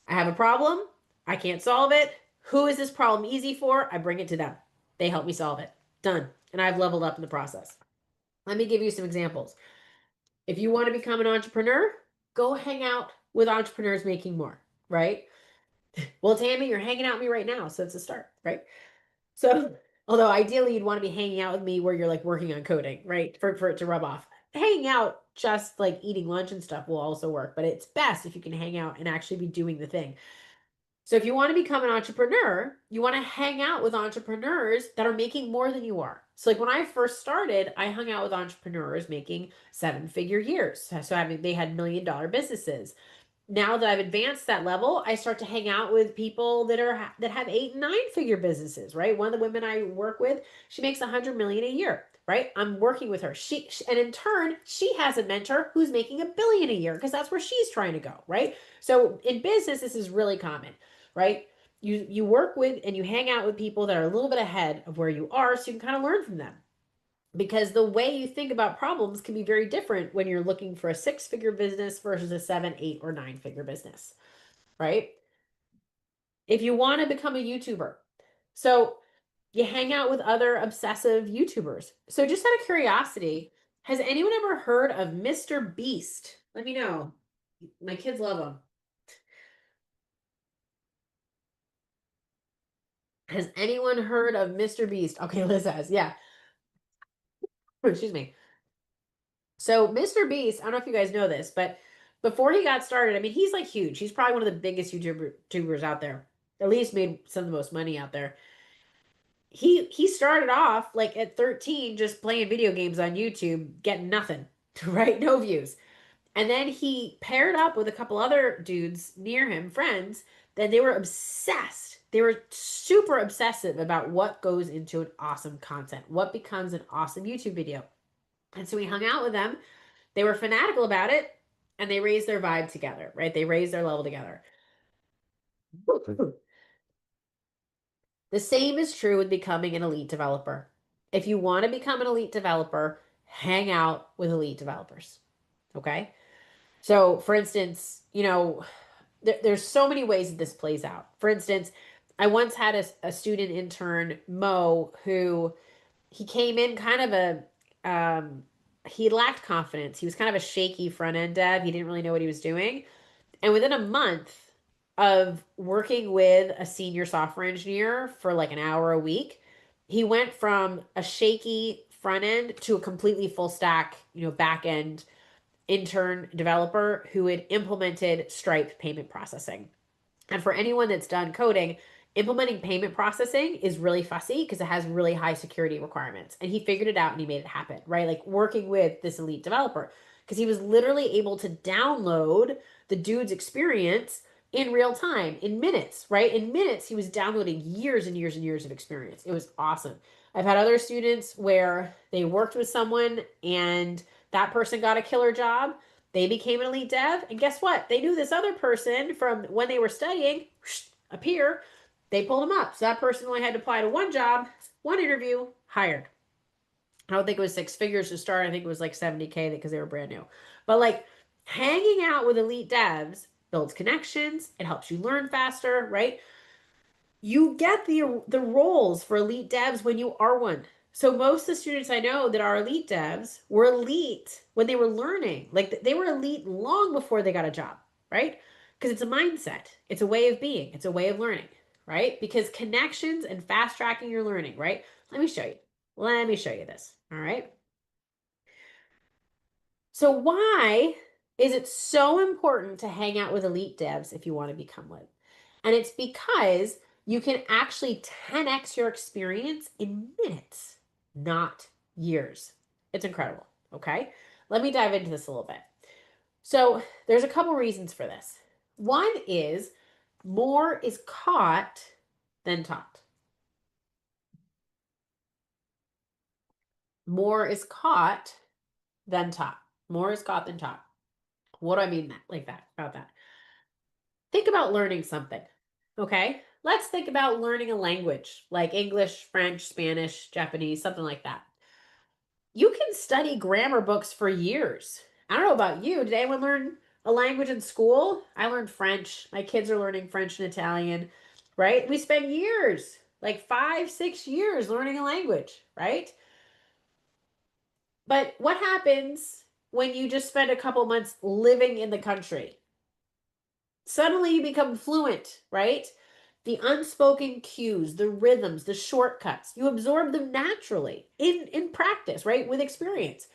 I have a problem, I can't solve it. Who is this problem easy for? I bring it to them. They help me solve it. Done. And I've leveled up in the process. Let me give you some examples. If you want to become an entrepreneur, go hang out with entrepreneurs making more, right? Well, Tammy, you're hanging out with me right now, so it's a start, right? So, although ideally you'd want to be hanging out with me where you're like working on coding, right? For it to rub off. Hanging out just like eating lunch and stuff will also work, but it's best if you can hang out and actually be doing the thing. So if you want to become an entrepreneur, you want to hang out with entrepreneurs that are making more than you are. So like when I first started, I hung out with entrepreneurs making 7-figure years. So having they had $1 million businesses. Now that I've advanced that level, I start to hang out with people that have 8 and 9-figure businesses, right? One of the women I work with, she makes 100 million a year, right? I'm working with her. And in turn, she has a mentor who's making 1 billion a year because that's where she's trying to go, right? So in business, this is really common, right? You work with and you hang out with people that are a little bit ahead of where you are so you can kind of learn from them because the way you think about problems can be very different when you're looking for a 6-figure business versus a 7, 8, or 9-figure business, right? If you want to become a YouTuber, so you hang out with other obsessive YouTubers. So just out of curiosity, has anyone ever heard of Mr. Beast? Let me know. My kids love him. Has anyone heard of Mr. Beast? Okay, Liz has. Yeah. Excuse me. So Mr. Beast, I don't know if you guys know this, but before he got started, I mean, he's like huge. He's probably one of the biggest YouTubers out there. At least made some of the most money out there. He started off like at 13 just playing video games on YouTube, getting nothing, right? No views. And then he paired up with a couple other dudes near him, friends, that they were obsessed. They were super obsessive about what goes into an awesome content, what becomes an awesome YouTube video. And so we hung out with them. They were fanatical about it and they raised their vibe together, right? They raised their level together. The same is true with becoming an elite developer. If you want to become an elite developer, hang out with elite developers. Okay. So, for instance, there's so many ways that this plays out. For instance, I once had a student intern, Mo, who he came in kind of he lacked confidence. He was kind of a shaky front end dev. He didn't really know what he was doing. And within a month of working with a senior software engineer for like an hour a week, he went from a shaky front end to a completely full stack, back end intern developer who had implemented Stripe payment processing. And for anyone that's done coding, implementing payment processing is really fussy because it has really high security requirements. And he figured it out and he made it happen, right? Like working with this elite developer because he was literally able to download the dude's experience in real time in minutes, right? In minutes, he was downloading years and years and years of experience. It was awesome. I've had other students where they worked with someone and that person got a killer job. They became an elite dev. And guess what? They knew this other person from when they were studying, appear. They pulled them up. So that person only had to apply to one job, one interview, hired. I don't think it was six figures to start. I think it was like 70K because they were brand new. But like hanging out with elite devs builds connections. It helps you learn faster, right? You get the roles for elite devs when you are one. So most of the students I know that are elite devs were elite when they were learning. Like they were elite long before they got a job, right? Because it's a mindset. It's a way of being. It's a way of learning, right? Because connections and fast tracking your learning, right? Let me show you. Let me show you this. All right. So why is it so important to hang out with elite devs if you want to become one? And it's because you can actually 10x your experience in minutes, not years. It's incredible. Okay. Let me dive into this a little bit. So there's a couple reasons for this. One is more is caught than taught. More is caught than taught. More is caught than taught. What do I mean like that about that? Think about learning something. Okay? Let's think about learning a language like English, French, Spanish, Japanese, something like that. You can study grammar books for years. I don't know about you. Did anyone learn a language in school? I learned French. My kids are learning French and Italian, right? We spend years, like 5, 6 years learning a language, right? But what happens when you just spend a couple months living in the country? Suddenly you become fluent, right? The unspoken cues, the rhythms, the shortcuts, you absorb them naturally in practice, right? With experience.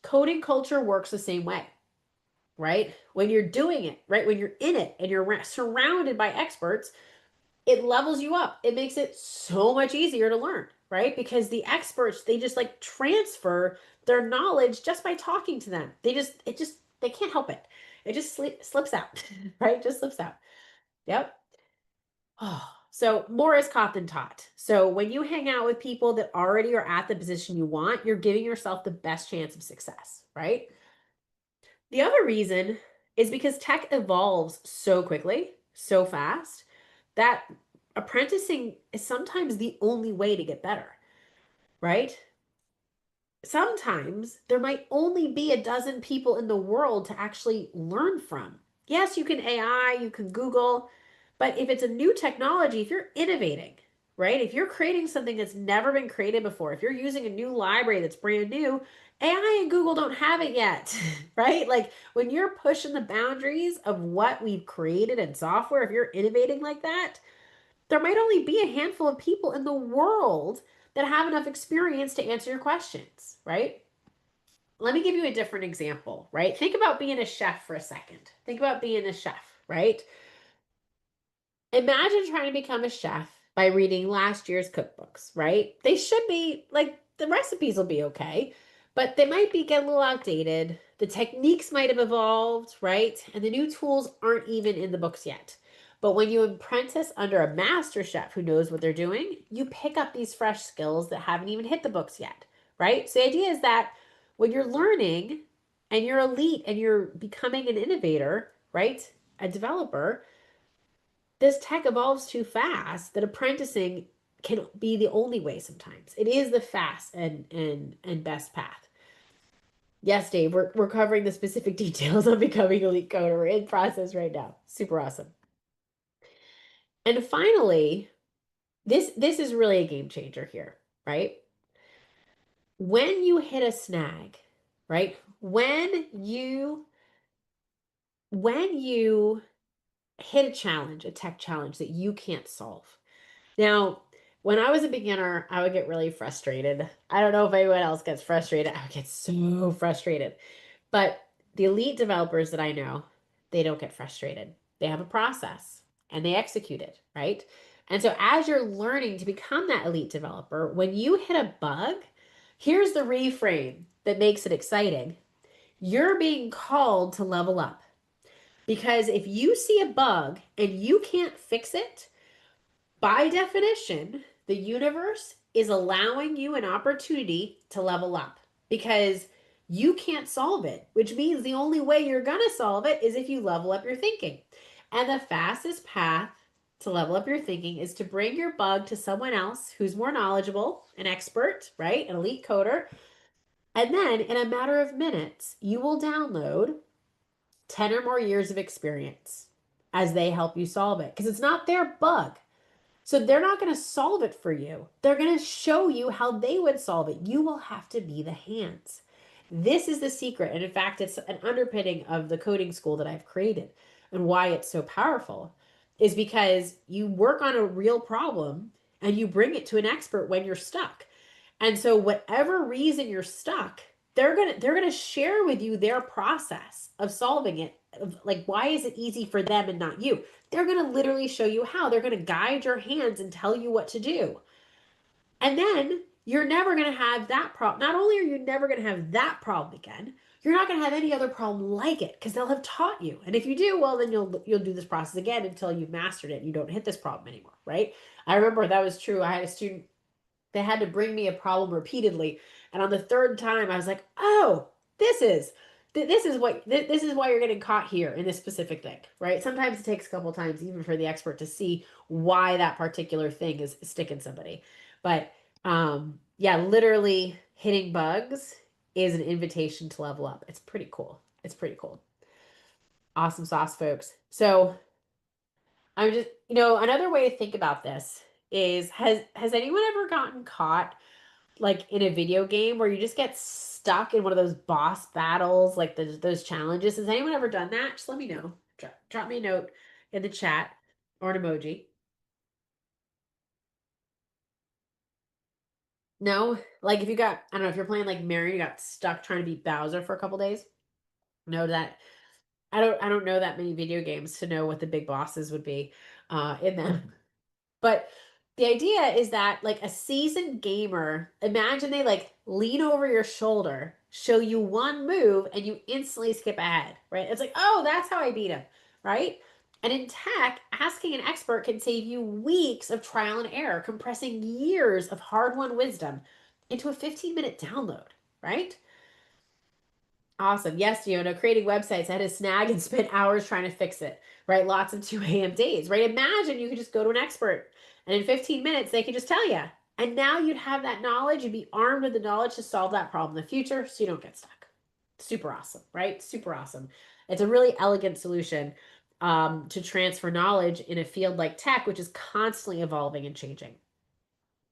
Coding culture works the same way, right? When you're doing it, right? When you're in it and you're surrounded by experts, it levels you up. It makes it so much easier to learn, right? Because the experts, they just like transfer their knowledge just by talking to them. They can't help it. It just slips out, right? Just slips out. Yep. Oh, so more is caught than taught. So when you hang out with people that already are at the position you want, you're giving yourself the best chance of success, right? The other reason is because tech evolves so quickly, so fast, that apprenticing is sometimes the only way to get better, right? Sometimes there might only be a dozen people in the world to actually learn from. Yes, you can AI, you can Google, but if it's a new technology, if you're innovating, right? If you're creating something that's never been created before, if you're using a new library that's brand new, AI and Google don't have it yet, right? Like when you're pushing the boundaries of what we've created in software, if you're innovating like that, there might only be a handful of people in the world that have enough experience to answer your questions, right? Let me give you a different example, right? Think about being a chef for a second. Think about being a chef, right? Imagine trying to become a chef by reading last year's cookbooks, right? They should be like the recipes will be okay, but they might be get a little outdated. The techniques might have evolved, right? And the new tools aren't even in the books yet. But when you apprentice under a master chef who knows what they're doing, you pick up these fresh skills that haven't even hit the books yet, right? So the idea is that when you're learning and you're elite and you're becoming an innovator, right? A developer, this tech evolves too fast that apprenticing can be the only way sometimes. It is the fast and best path. Yes, Dave, we're covering the specific details on becoming a elite coder. We're in process right now. Super awesome. And finally, this is really a game changer here, right? When you hit a snag, right? When you hit a challenge, a tech challenge that you can't solve. Now, when I was a beginner, I would get really frustrated. I don't know if anyone else gets frustrated. I would get so frustrated. But the elite developers that I know, they don't get frustrated. They have a process and they execute it, right? And so as you're learning to become that elite developer, when you hit a bug, here's the reframe that makes it exciting. You're being called to level up. Because if you see a bug and you can't fix it, by definition, the universe is allowing you an opportunity to level up because you can't solve it, which means the only way you're going to solve it is if you level up your thinking. And the fastest path to level up your thinking is to bring your bug to someone else who's more knowledgeable, an expert, right? An elite coder. And then in a matter of minutes, you will download 10 or more years of experience as they help you solve it. Because it's not their bug. So they're not going to solve it for you. They're going to show you how they would solve it. You will have to be the hands. This is the secret. And in fact, it's an underpinning of the coding school that I've created. And why it's so powerful is because you work on a real problem and you bring it to an expert when you're stuck. And so whatever reason you're stuck, they're going to share with you their process of solving it. Of like, why is it easy for them and not you? They're going to literally show you how. They're going to guide your hands and tell you what to do. And then you're never going to have that problem. Not only are you never going to have that problem again, you're not going to have any other problem like it because they'll have taught you. And if you do, well, then you'll do this process again until you've mastered it and you don't hit this problem anymore, right? I remember that was true. I had a student, they had to bring me a problem repeatedly, and on the third time I was like, "Oh, this is this is why you're getting caught here in this specific thing," right? Sometimes it takes a couple times even for the expert to see why that particular thing is sticking somebody. But yeah, literally hitting bugs is an invitation to level up. It's pretty cool. It's pretty cool. Awesome sauce, folks. So I'm just, another way to think about this is has anyone ever gotten caught like in a video game where you just get stuck in one of those boss battles, like those challenges? Has anyone ever done that? Just let me know. Drop me a note in the chat or an emoji. No? Like if you got, I don't know, if you're playing like Mario, you got stuck trying to beat Bowser for a couple days. Know that I don't know that many video games to know what the big bosses would be in them. But the idea is that like a seasoned gamer, imagine they like lean over your shoulder, show you one move, and you instantly skip ahead, right? It's like, oh, that's how I beat him, right? And in tech, asking an expert can save you weeks of trial and error, compressing years of hard-won wisdom into a 15-minute download, right? Awesome. Yes, creating websites. I had to snag and spend hours trying to fix it, right? Lots of 2 a.m. days, right? Imagine you could just go to an expert and in 15 minutes they could just tell you. And now you'd have that knowledge. You'd be armed with the knowledge to solve that problem in the future so you don't get stuck. Super awesome, right? Super awesome. It's a really elegant solution to transfer knowledge in a field like tech, which is constantly evolving and changing.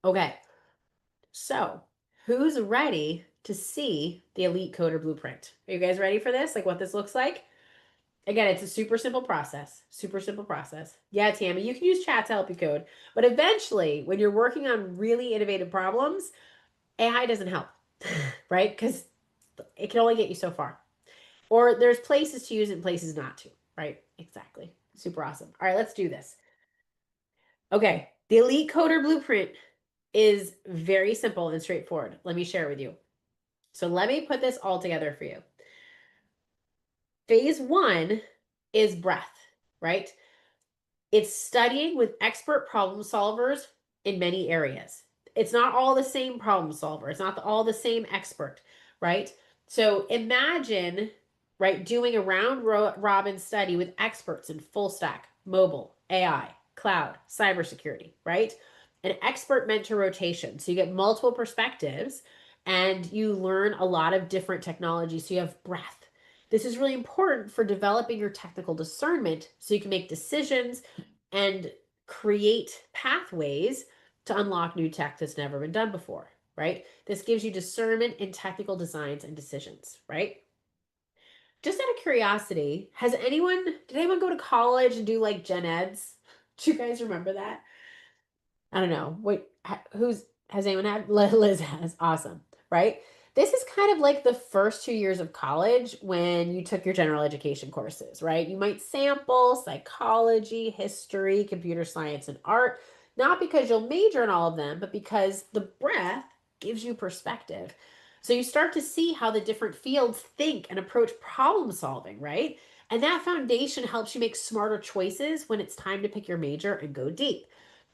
Okay. So, who's ready to see the Elite Coder Blueprint? Are you guys ready for this? Like what this looks like? Again, it's a super simple process. Super simple process. Yeah, Tammy, you can use chat to help you code. But eventually, when you're working on really innovative problems, AI doesn't help, right? Because it can only get you so far. Or there's places to use it and places not to, right? Exactly. Super awesome. All right, let's do this. Okay, the Elite Coder Blueprint is very simple and straightforward. Let me share it with you. So let me put this all together for you. Phase one is breath, right? It's studying with expert problem solvers in many areas. It's not all the same problem solver. It's not all the same expert, right? So imagine, right, doing a round robin study with experts in full stack, mobile, AI, cloud, cybersecurity, right? An expert mentor rotation. So you get multiple perspectives and you learn a lot of different technologies. So you have breadth. This is really important for developing your technical discernment so you can make decisions and create pathways to unlock new tech that's never been done before, right? This gives you discernment in technical designs and decisions, right? Just out of curiosity, did anyone go to college and do like gen eds? Do you guys remember that? I don't know. Has anyone had? Liz has. Awesome. Right? This is kind of like the first 2 years of college when you took your general education courses, right? You might sample psychology, history, computer science, and art, not because you'll major in all of them, but because the breadth gives you perspective. So you start to see how the different fields think and approach problem solving, right? And that foundation helps you make smarter choices when it's time to pick your major and go deep.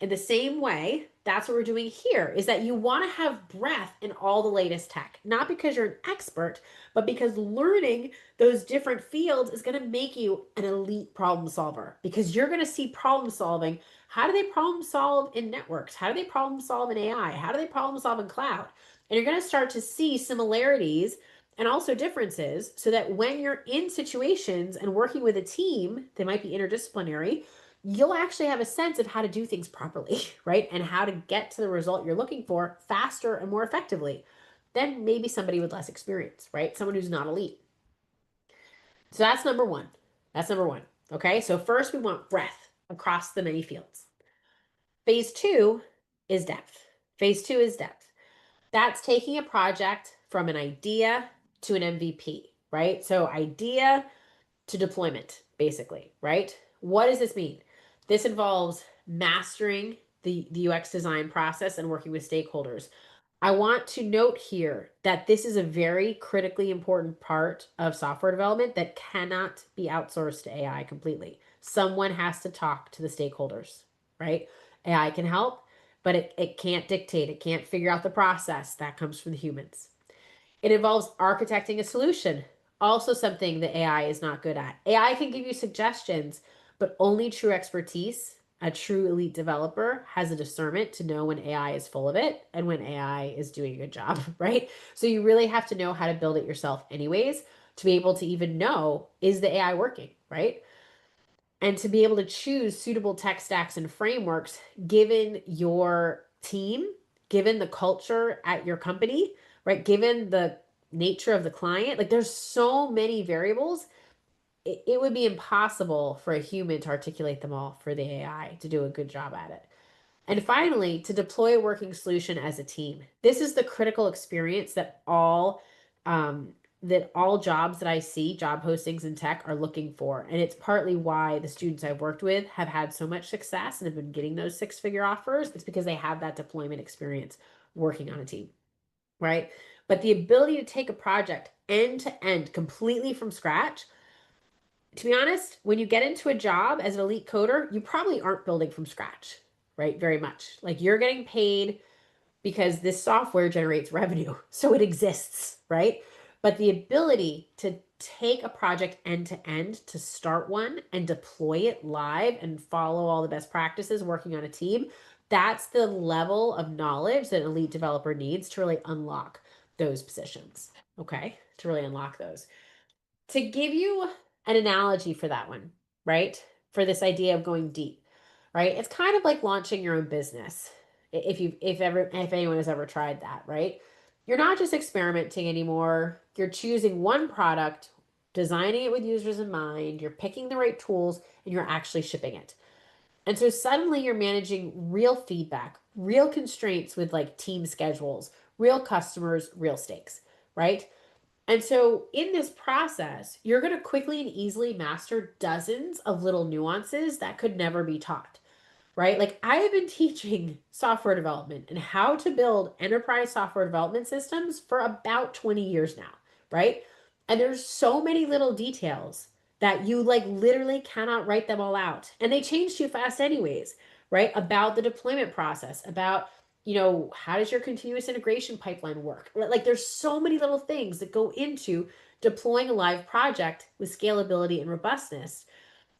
In the same way, that's what we're doing here is that you want to have breadth in all the latest tech, not because you're an expert, but because learning those different fields is going to make you an elite problem solver because you're going to see problem solving How do they problem solve in networks? How do they problem solve in AI? How do they problem solve in cloud? And you're going to start to see similarities and also differences so that when you're in situations and working with a team, they might be interdisciplinary, you'll actually have a sense of how to do things properly, right? And how to get to the result you're looking for faster and more effectively than maybe somebody with less experience, right? Someone who's not elite. So that's number one. That's number one. Okay. So first we want breadth across the many fields. Phase two is depth. Phase two is depth. That's taking a project from an idea to an MVP, right? So idea to deployment, basically, right? What does this mean? This involves mastering the UX design process and working with stakeholders. I want to note here that this is a very critically important part of software development that cannot be outsourced to AI completely. Someone has to talk to the stakeholders, right? AI can help, but it can't dictate, it can't figure out the process. That comes from the humans. It involves architecting a solution, also something that AI is not good at. AI can give you suggestions, but only true expertise, a true elite developer, has a discernment to know when AI is full of it and when AI is doing a good job, right? So you really have to know how to build it yourself, anyways, to be able to even know, is the AI working, right? And to be able to choose suitable tech stacks and frameworks given your team, given the culture at your company, right? Given the nature of the client. Like there's so many variables. It would be impossible for a human to articulate them all for the AI to do a good job at it. And finally, to deploy a working solution as a team. This is the critical experience um, that all jobs that I see, job postings in tech, are looking for. And it's partly why the students I've worked with have had so much success and have been getting those six-figure offers. It's because they have that deployment experience working on a team, right? But the ability to take a project end to end completely from scratch, to be honest, when you get into a job as an elite coder, you probably aren't building from scratch, right? Very much. Like you're getting paid because this software generates revenue. So it exists, right? But the ability to take a project end to end, to start one and deploy it live and follow all the best practices working on a team, that's the level of knowledge that an elite developer needs to really unlock those positions. Okay. To really unlock those. To give you an analogy for that one, right? For this idea of going deep, right? It's kind of like launching your own business. If anyone has ever tried that, right? You're not just experimenting anymore. You're choosing one product, designing it with users in mind, you're picking the right tools, and you're actually shipping it. And so suddenly you're managing real feedback, real constraints with like team schedules, real customers, real stakes, right? And so, in this process, you're going to quickly and easily master dozens of little nuances that could never be taught, right? Like, I have been teaching software development and how to build enterprise software development systems for about 20 years now, right? And there's so many little details that you like literally cannot write them all out. And they change too fast, anyways, right? About the deployment process, about how does your continuous integration pipeline work? Like there's so many little things that go into deploying a live project with scalability and robustness.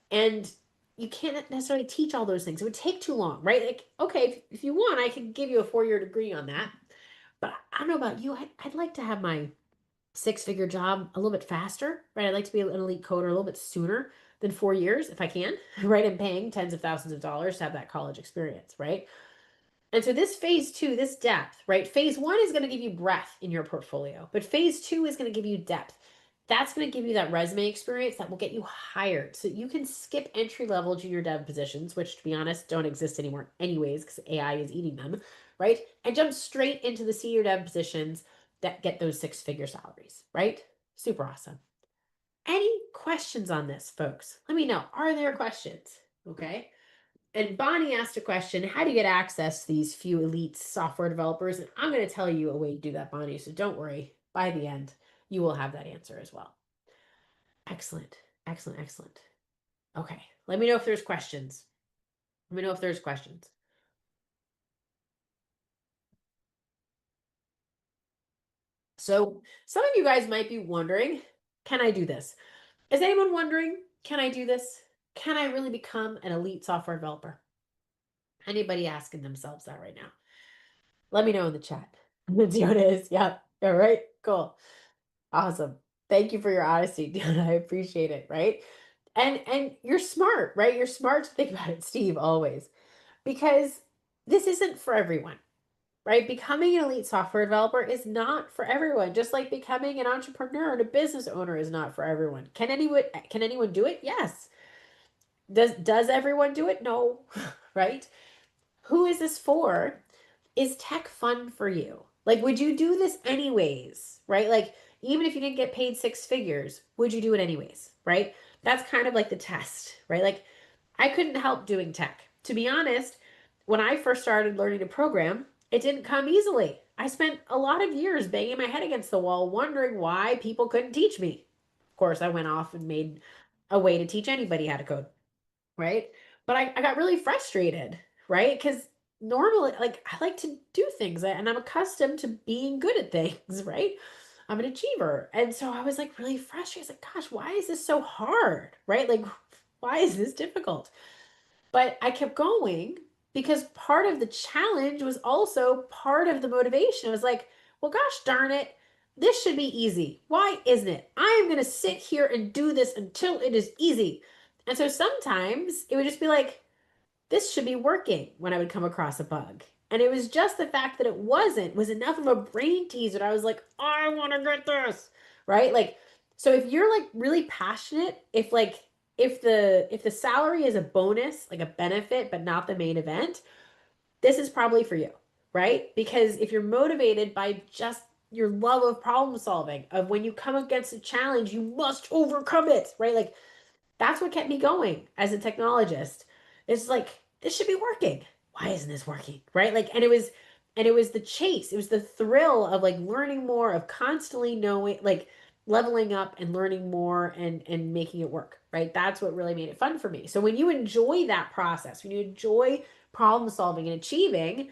And you can't necessarily teach all those things. It would take too long, right? Like, okay, if you want, I can give you a 4-year degree on that. But I don't know about you. I'd like to have my six-figure job a little bit faster, right? I'd like to be an elite coder a little bit sooner than 4 years if I can, right? And paying tens of thousands of dollars to have that college experience, right? And so this phase two, this depth, right? Phase one is going to give you breadth in your portfolio, but phase two is going to give you depth. That's going to give you that resume experience that will get you hired. So you can skip entry level junior dev positions, which to be honest, don't exist anymore anyways, because AI is eating them, right? And jump straight into the senior dev positions that get those six-figure salaries, right? Super awesome. Any questions on this, folks? Let me know. Are there questions? Okay. And Bonnie asked a question, how do you get access to these few elite software developers? And I'm going to tell you a way to do that, Bonnie. So don't worry. By the end, you will have that answer as well. Excellent. Excellent. Excellent. Okay. Let me know if there's questions. Let me know if there's questions. So some of you guys might be wondering, can I do this? Is anyone wondering, can I do this? Can I really become an elite software developer? Anybody asking themselves that right now? Let me know in the chat. Let's see what it is. Yep. All right. Cool. Awesome. Thank you for your honesty, Dion. I appreciate it. Right. And you're smart, right? You're smart to think about it, Steve, always. Because this isn't for everyone, right? Becoming an elite software developer is not for everyone. Just like becoming an entrepreneur and a business owner is not for everyone. Can anyone do it? Yes. Does everyone do it? No. Right? Who is this for? Is tech fun for you? Like, would you do this anyways? Right? Like, even if you didn't get paid six figures, would you do it anyways? Right? That's kind of like the test, right? Like, I couldn't help doing tech. To be honest, when I first started learning to program, it didn't come easily. I spent a lot of years banging my head against the wall, wondering why people couldn't teach me. Of course, I went off and made a way to teach anybody how to code, right? But I got really frustrated, right? Because normally, like, I like to do things and I'm accustomed to being good at things, right? I'm an achiever. And so I was like really frustrated. I was like, gosh, why is this so hard, right? Like, why is this difficult? But I kept going because part of the challenge was also part of the motivation. I was like, well, gosh darn it, this should be easy. Why isn't it? I am going to sit here and do this until it is easy. And so sometimes it would just be like, this should be working when I would come across a bug. And it was just the fact that it wasn't was enough of a brain teaser that I was like, I want to get this. Right? Like, so if you're like really passionate, if the salary is a bonus, like a benefit, but not the main event, this is probably for you, right? Because if you're motivated by just your love of problem solving, of when you come against a challenge, you must overcome it, right? Like that's what kept me going as a technologist. It's like this should be working. Why isn't this working? Right? Like and it was the chase. It was the thrill of like learning more, of constantly knowing, like leveling up and learning more and making it work, right? That's what really made it fun for me. So when you enjoy that process, when you enjoy problem solving and achieving,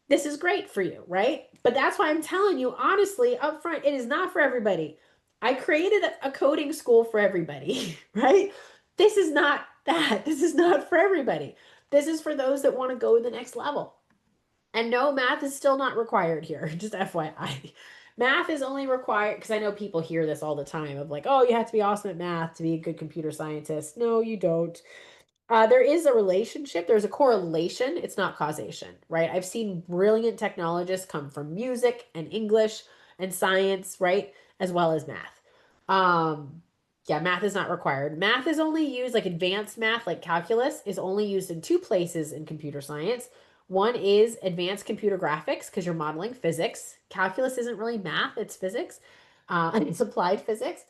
this is great for you, right? But that's why I'm telling you honestly up front, it is not for everybody. I created a coding school for everybody, right? This is not that. This is not for everybody. This is for those that want to go to the next level. And no, math is still not required here, just FYI. Math is only required because I know people hear this all the time of like, oh, you have to be awesome at math to be a good computer scientist. No, you don't. There is a relationship, there's a correlation, it's not causation, right? I've seen brilliant technologists come from music and English and science, right? As well as math. Um, yeah, math is not required. Math is only used, like advanced math, like calculus, is only used in two places in computer science. One is advanced computer graphics, because you're modeling physics. Calculus isn't really math, it's physics, and it's applied physics.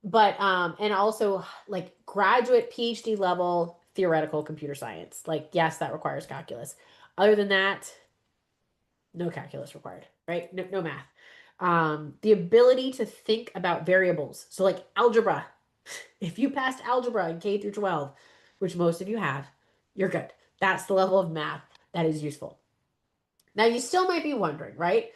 But and also like graduate PhD level theoretical computer science. Like yes, that requires calculus. Other than that, no calculus required, right? No math. The ability to think about variables. So like algebra. If you passed algebra in K through 12, which most of you have, you're good. That's the level of math that is useful. Now you still might be wondering, right?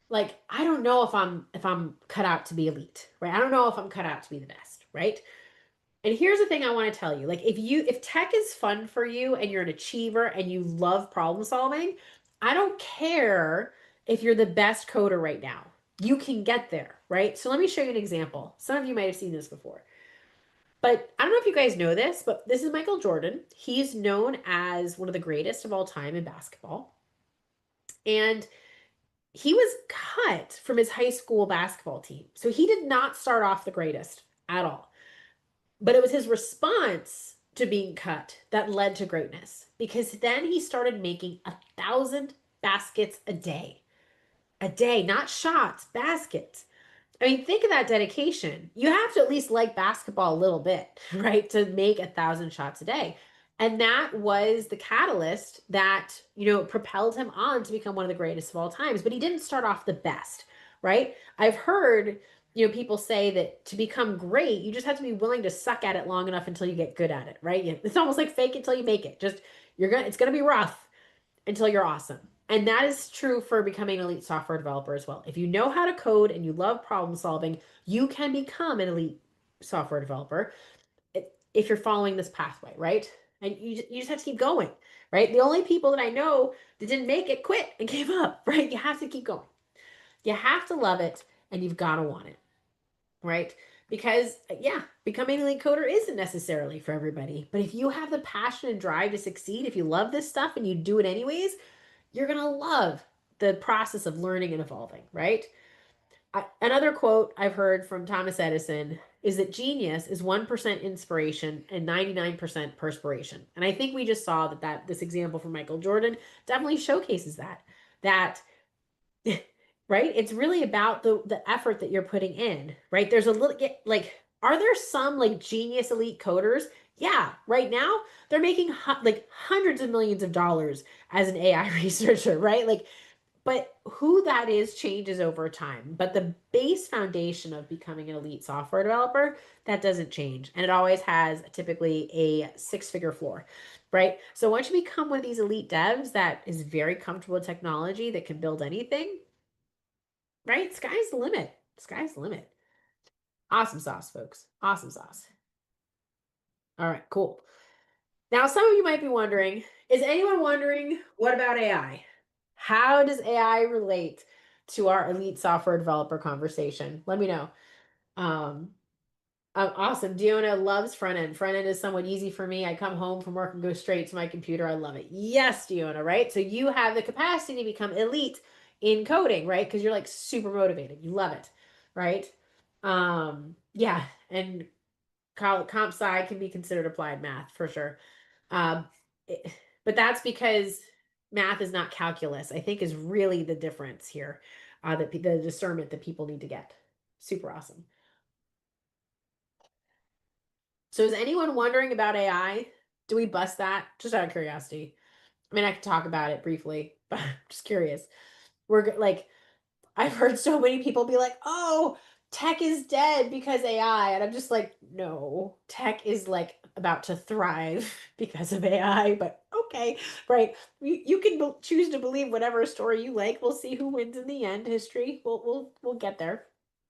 Like I don't know if I'm cut out to be elite, right? I don't know if I'm cut out to be the best, right? And here's the thing I want to tell you. Like if tech is fun for you and you're an achiever and you love problem solving, I don't care if you're the best coder right now. You can get there, right? So let me show you an example. Some of you might have seen this before. But I don't know if you guys know this, but this is Michael Jordan. He's known as one of the greatest of all time in basketball. And he was cut from his high school basketball team. So he did not start off the greatest at all. But it was his response to being cut that led to greatness because then he started making 1,000 baskets a day, not shots, baskets. I mean, think of that dedication. You have to at least like basketball a little bit, right? To make 1,000 shots a day. And that was the catalyst that, propelled him on to become one of the greatest of all times. But he didn't start off the best, right? I've heard, people say that to become great, you just have to be willing to suck at it long enough until you get good at it, right? It's almost like fake it till you make it. Just it's gonna be rough until you're awesome. And that is true for becoming an elite software developer as well. If you know how to code and you love problem solving, you can become an elite software developer if you're following this pathway, right? And you just have to keep going, right? The only people that I know that didn't make it quit and gave up, right? You have to keep going. You have to love it and you've got to want it, right? Because, yeah, becoming a lead coder isn't necessarily for everybody. But if you have the passion and drive to succeed, if you love this stuff and you do it anyways, you're going to love the process of learning and evolving, right? Another quote I've heard from Thomas Edison is that genius is 1% inspiration and 99% perspiration. And I think we just saw that this example from Michael Jordan definitely showcases that right? It's really about the effort that you're putting in, right? There's a little like are there some like genius elite coders? Yeah, right now they're making like hundreds of millions of dollars as an AI researcher, right? Like but who that is changes over time. But the base foundation of becoming an elite software developer, that doesn't change. And it always has typically a six-figure floor, right? So once you become one of these elite devs that is very comfortable with technology that can build anything, right? Sky's the limit. Sky's the limit. Awesome sauce, folks. Awesome sauce. All right, cool. Now, some of you might be wondering, is anyone wondering, what about AI? How does AI relate to our elite software developer conversation? Let me know. Um, awesome. Diona loves front end. Front end is somewhat easy for me. I come home from work and go straight to my computer. I love it. Yes, Diona, right? So you have the capacity to become elite in coding, right? Because you're like super motivated. You love it, right? Yeah, and comp sci can be considered applied math for sure. Um, it- but that's because math is not calculus, I think is really the difference here. That the discernment that people need to get. Super awesome. So is anyone wondering about AI? Do we bust that? Just out of curiosity. I mean, I could talk about it briefly, but I'm just curious. Like, I've heard so many people be like, "Oh, tech is dead because AI." And I'm just like, "No, tech is like about to thrive because of AI." But okay, right. You can choose to believe whatever story you like. We'll see who wins in the end. History. We'll get there.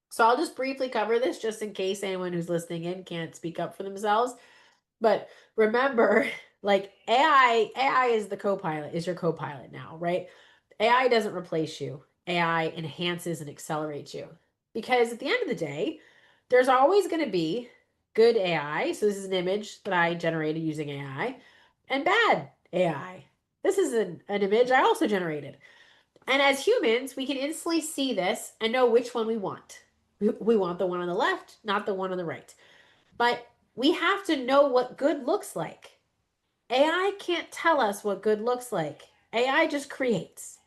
So I'll just briefly cover this just in case anyone who's listening in can't speak up for themselves. But remember, like AI is the co-pilot, is your co-pilot now, right? AI doesn't replace you. AI enhances and accelerates you. Because at the end of the day, there's always going to be good AI. So this is an image that I generated using AI, and bad AI. This is an image I also generated. And as humans, we can instantly see this and know which one we want. We want the one on the left, not the one on the right. But we have to know what good looks like. AI can't tell us what good looks like. AI just creates.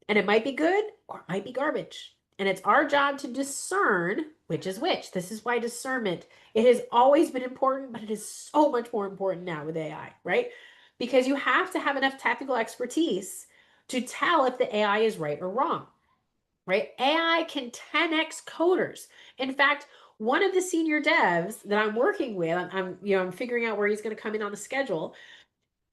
And it might be good or it might be garbage. And it's our job to discern which is which. This is why discernment, it has always been important, but it is so much more important now with AI, right? Because you have to have enough technical expertise to tell if the AI is right or wrong, right? AI can 10x coders. In fact, one of the senior devs that I'm working with, I'm figuring out where he's going to come in on the schedule.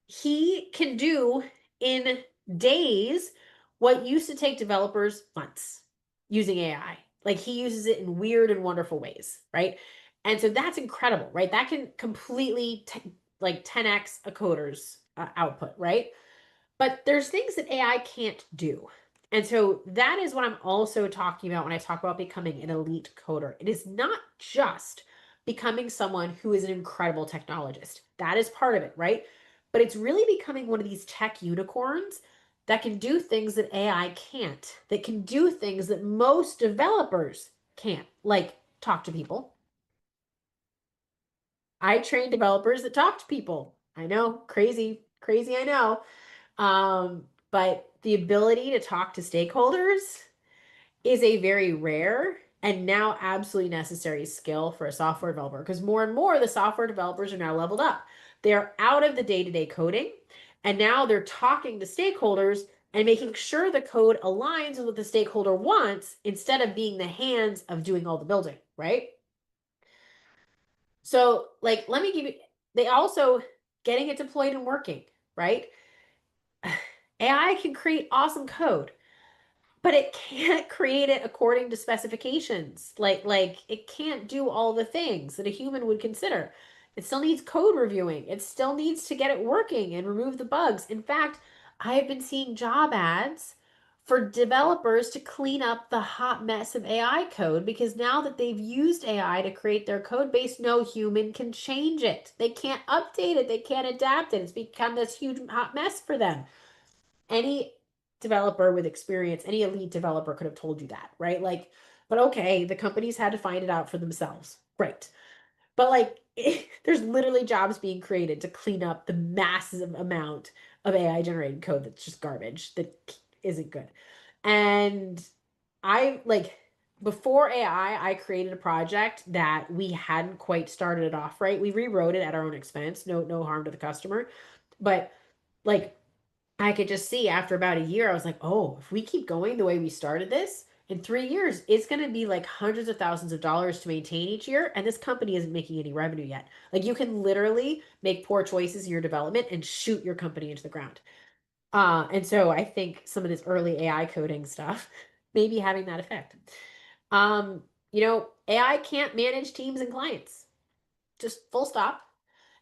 He can do in days what used to take developers months using AI. Like he uses it in weird and wonderful ways, right? And so that's incredible, right? That can completely like 10x a coder's output, right? But there's things that AI can't do. And so that is what I'm also talking about when I talk about becoming an elite coder. It is not just becoming someone who is an incredible technologist. That is part of it, right? But it's really becoming one of these tech unicorns that can do things that AI can't, that can do things that most developers can't, like talk to people. I train developers that talk to people. I know, crazy, crazy, I know. But the ability to talk to stakeholders is a very rare and now absolutely necessary skill for a software developer because more and more the software developers are now leveled up. They're out of the day-to-day coding and now they're talking to stakeholders and making sure the code aligns with what the stakeholder wants instead of being the hands of doing all the building, right? So, like, let me give you, they also getting it deployed and working, right? AI can create awesome code, but it can't create it according to specifications. Like it can't do all the things that a human would consider. It still needs code reviewing. It still needs to get it working and remove the bugs. In fact, I have been seeing job ads for developers to clean up the hot mess of AI code because now that they've used AI to create their code base, no human can change it. They can't update it, they can't adapt it. It's become this huge hot mess for them. Any developer with experience, any elite developer could have told you that, right? Like, but okay, the companies had to find it out for themselves. Great. But like, there's literally jobs being created to clean up the massive amount of AI generated code that's just garbage that isn't good. And I like before AI, I created a project that we hadn't quite started it off right. We rewrote it at our own expense. No harm to the customer. But like I could just see after about a year, I was like, oh, if we keep going the way we started this, in 3 years, it's going to be like hundreds of thousands of dollars to maintain each year. And this company isn't making any revenue yet. Like you can literally make poor choices in your development and shoot your company into the ground. And so I think some of this early AI coding stuff may be having that effect. AI can't manage teams and clients, just full stop.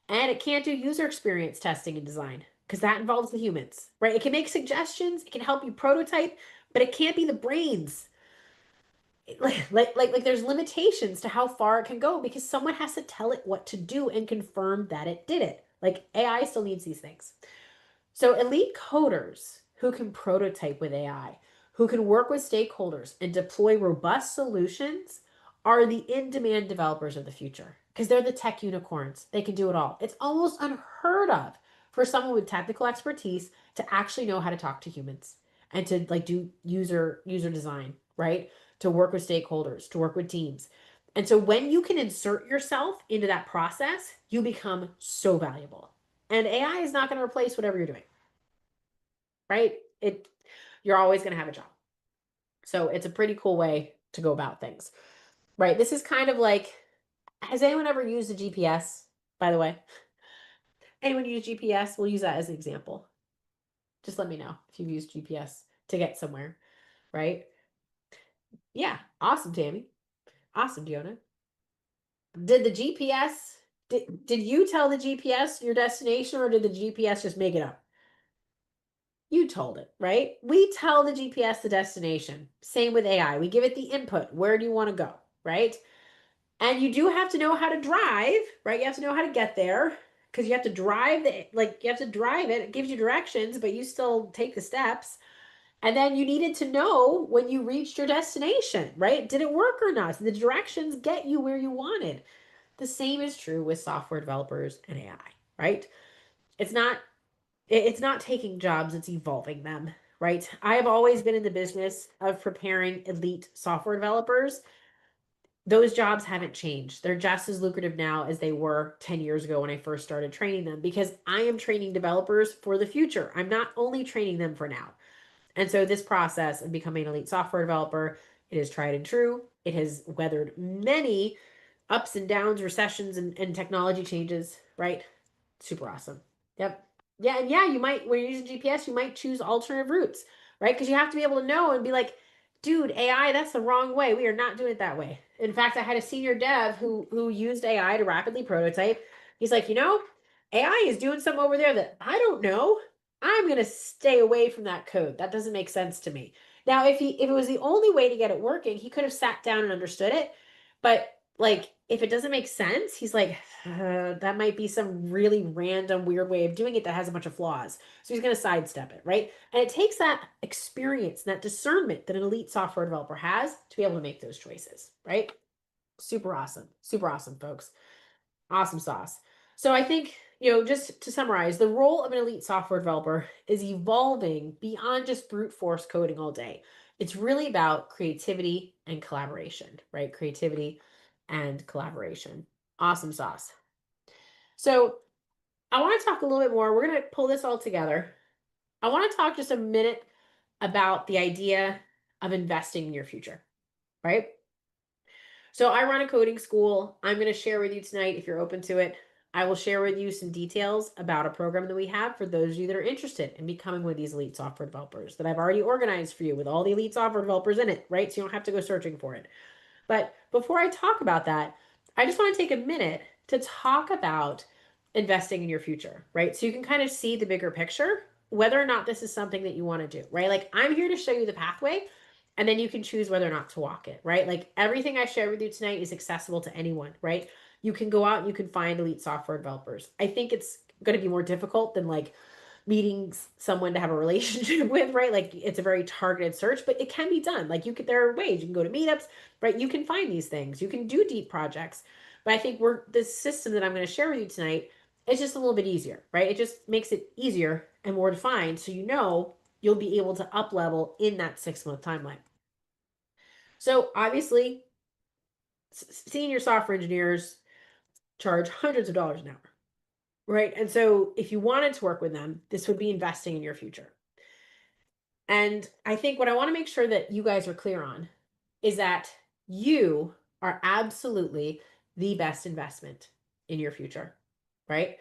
And it can't do user experience testing and design because that involves the humans, right? It can make suggestions, it can help you prototype, but it can't be the brains. Like there's limitations to how far it can go because someone has to tell it what to do and confirm that it did it. Like AI still needs these things. So, elite coders who can prototype with AI, who can work with stakeholders and deploy robust solutions are the in demand developers of the future because they're the tech unicorns. They can do it all. It's almost unheard of for someone with technical expertise to actually know how to talk to humans and to like do user design, right? To work with stakeholders, to work with teams. And so when you can insert yourself into that process, you become so valuable. And AI is not going to replace whatever you're doing, right? You're always going to have a job. So it's a pretty cool way to go about things, right? This is kind of like, has anyone ever used a GPS, by the way? Anyone use GPS? We'll use that as an example. Just let me know if you've used GPS to get somewhere, right? Yeah. Awesome, Tammy. Awesome, Diona. Did the GPS, did you tell the GPS your destination or did the GPS just make it up? You told it, right? We tell the GPS the destination. Same with AI. We give it the input. Where do you want to go, right? And you do have to know how to drive, right? You have to know how to get there because you have to drive you have to drive it. It gives you directions, but you still take the steps. And then you needed to know when you reached your destination, right? Did it work or not? Did the directions get you where you wanted? The same is true with software developers and AI, right? It's not it's not taking jobs, it's evolving them, right? I have always been in the business of preparing elite software developers. Those jobs haven't changed. They're just as lucrative now as they were 10 years ago when I first started training them because I am training developers for the future. I'm not only training them for now. And so this process of becoming an elite software developer, it is tried and true. It has weathered many ups and downs, recessions, and technology changes, right? Super awesome. Yep. Yeah, and yeah, you might when you're using GPS, you might choose alternative routes, right? Because you have to be able to know and be like, dude, AI, that's the wrong way. We are not doing it that way. In fact, I had a senior dev who used AI to rapidly prototype. He's like, AI is doing something over there that I don't know. I'm gonna stay away from that code. That doesn't make sense to me. Now, if it was the only way to get it working, he could have sat down and understood it. But like if it doesn't make sense, he's like, that might be some really random, weird way of doing it that has a bunch of flaws. So he's going to sidestep it, right? And it takes that experience, that discernment that an elite software developer has to be able to make those choices, right? Super awesome. Super awesome, folks. Awesome sauce. So I think, just to summarize, the role of an elite software developer is evolving beyond just brute force coding all day. It's really about creativity and collaboration, right? Creativity and collaboration. Awesome sauce. So I want to talk a little bit more. We're going to pull this all together. I want to talk just a minute about the idea of investing in your future, right? So I run a coding school. I'm going to share with you tonight, if you're open to it, I will share with you some details about a program that we have for those of you that are interested in becoming one of these elite software developers that I've already organized for you with all the elite software developers in it, right? So you don't have to go searching for it. But before I talk about that, I just want to take a minute to talk about investing in your future, right? So you can kind of see the bigger picture, whether or not this is something that you want to do, right? Like I'm here to show you the pathway, and then you can choose whether or not to walk it, right? Like everything I share with you tonight is accessible to anyone, right? You can go out and you can find elite software developers. I think it's going to be more difficult than like meeting someone to have a relationship with, right? Like it's a very targeted search, but it can be done. Like you could, there are ways you can go to meetups, right? You can find these things. You can do deep projects. But I think this system that I'm going to share with you tonight is just a little bit easier, right? It just makes it easier and more defined. So you know you'll be able to up level in that 6 month timeline. So obviously, senior software engineers charge hundreds of dollars an hour, right? And so if you wanted to work with them, this would be investing in your future. And I think what I want to make sure that you guys are clear on is that you are absolutely the best investment in your future, right?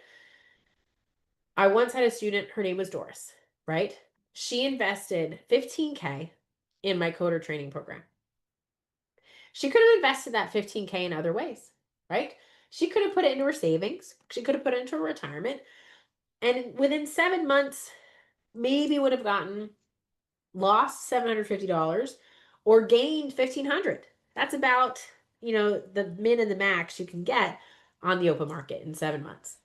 I once had a student, her name was Doris, right? She invested 15K in my coder training program. She could have invested that 15K in other ways, right? She could have put it into her savings. She could have put it into her retirement. And within 7 months, maybe would have gotten lost $750 or gained 1,500. That's about, the min and the max you can get on the open market in 7 months.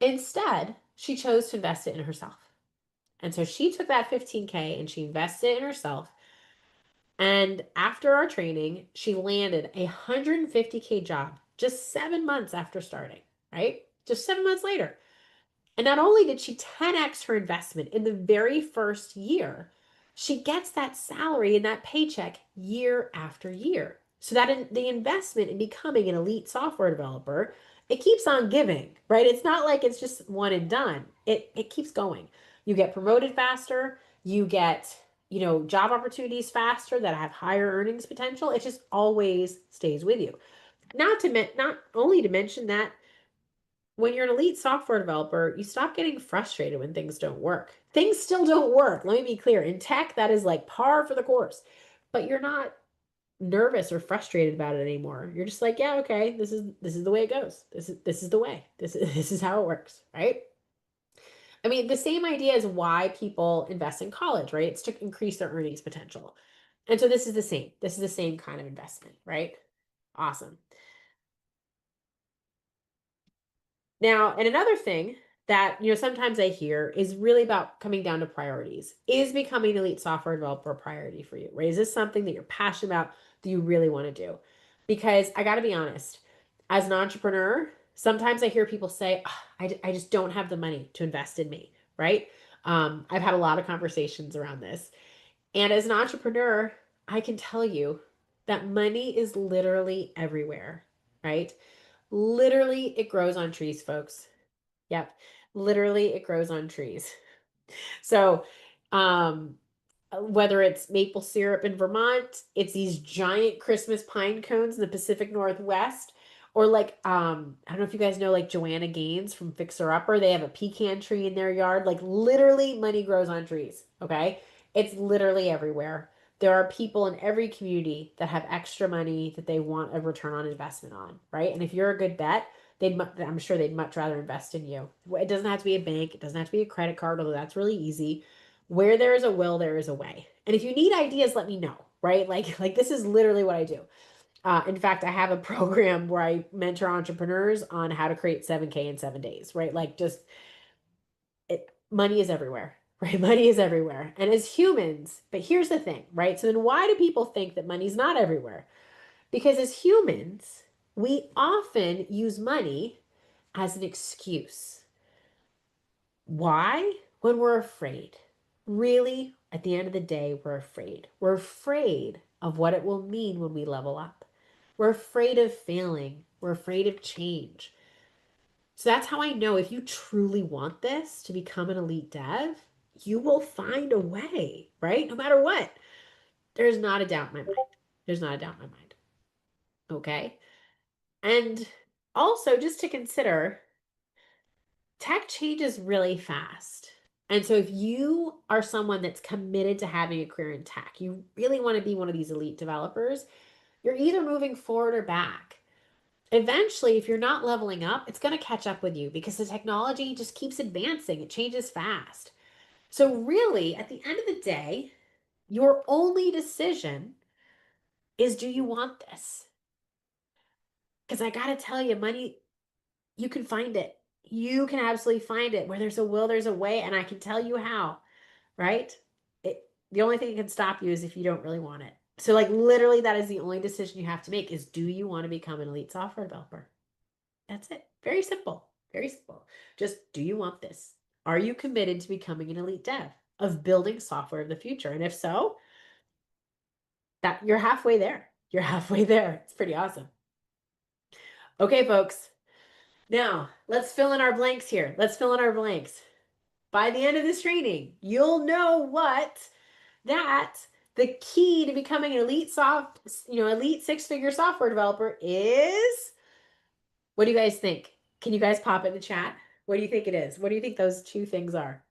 Instead, she chose to invest it in herself. And so she took that 15K and she invested it in herself. And after our training, she landed a 150K job just 7 months after starting, right? Just 7 months later. And not only did she 10x her investment in the very first year, she gets that salary and that paycheck year after year. So that the investment in becoming an elite software developer, it keeps on giving, right? It's not like it's just one and done. It keeps going. You get promoted faster, you get, job opportunities faster that have higher earnings potential. It just always stays with you. Not only to mention that when you're an elite software developer, you stop getting frustrated when things don't work. Things still don't work. Let me be clear. In tech, that is like par for the course. But you're not nervous or frustrated about it anymore. You're just like, yeah, okay, this is the way it goes. This is the way. This is how it works, right? I mean, the same idea is why people invest in college, right? It's to increase their earnings potential. And so this is the same. This is the same kind of investment, right? Awesome. Now, and another thing that, sometimes I hear is really about coming down to priorities. Is becoming an elite software developer a priority for you? Right? Is this something that you're passionate about that you really want to do? Because I got to be honest, as an entrepreneur, sometimes I hear people say, "Ah, I just don't have the money to invest in me, right? I've had a lot of conversations around this. And as an entrepreneur, I can tell you that money is literally everywhere, right? Literally, it grows on trees, folks. Yep. Literally, it grows on trees. So, um, whether it's maple syrup in Vermont, it's these giant Christmas pine cones in the Pacific Northwest, or like I don't know if you guys know like Joanna Gaines from Fixer Upper, they have a pecan tree in their yard. Like literally money grows on trees, okay? It's literally everywhere. There are people in every community that have extra money that they want a return on investment on, right? And if you're a good bet, I'm sure they'd much rather invest in you. It doesn't have to be a bank, it doesn't have to be a credit card, although that's really easy. Where there is a will, there is a way. And if you need ideas, let me know, right? Like this is literally what I do. In fact, I have a program where I mentor entrepreneurs on how to create 7K in 7 days, right? Like just money is everywhere, right? Money is everywhere. And as humans, but here's the thing, right? So then why do people think that money's not everywhere? Because as humans, we often use money as an excuse. Why? When we're afraid. Really, at the end of the day, we're afraid. We're afraid of what it will mean when we level up. We're afraid of failing. We're afraid of change. So that's how I know if you truly want this to become an elite dev, you will find a way, right? No matter what. There's not a doubt in my mind. There's not a doubt in my mind. Okay. And also, just to consider, tech changes really fast. And so if you are someone that's committed to having a career in tech, you really want to be one of these elite developers, you're either moving forward or back. eventually, if you're not leveling up, it's going to catch up with you because the technology just keeps advancing. It changes fast. So, really, at the end of the day, your only decision is, do you want this? Because I got to tell you, money, you can find it. You can absolutely find it. Where there's a will, there's a way. And I can tell you how, right? The only thing that can stop you is if you don't really want it. So, like, literally, that is the only decision you have to make is, do you want to become an elite software developer? That's it. Very simple. Very simple. Just, do you want this? Are you committed to becoming an elite dev, of building software of the future? And if so, that you're halfway there. You're halfway there. It's pretty awesome. Okay, folks. Now, let's fill in our blanks here. Let's fill in our blanks. By the end of this training, you'll know what that the key to becoming an elite six-figure software developer is. What do you guys think? Can you guys pop it in the chat? What do you think it is? What do you think those two things are?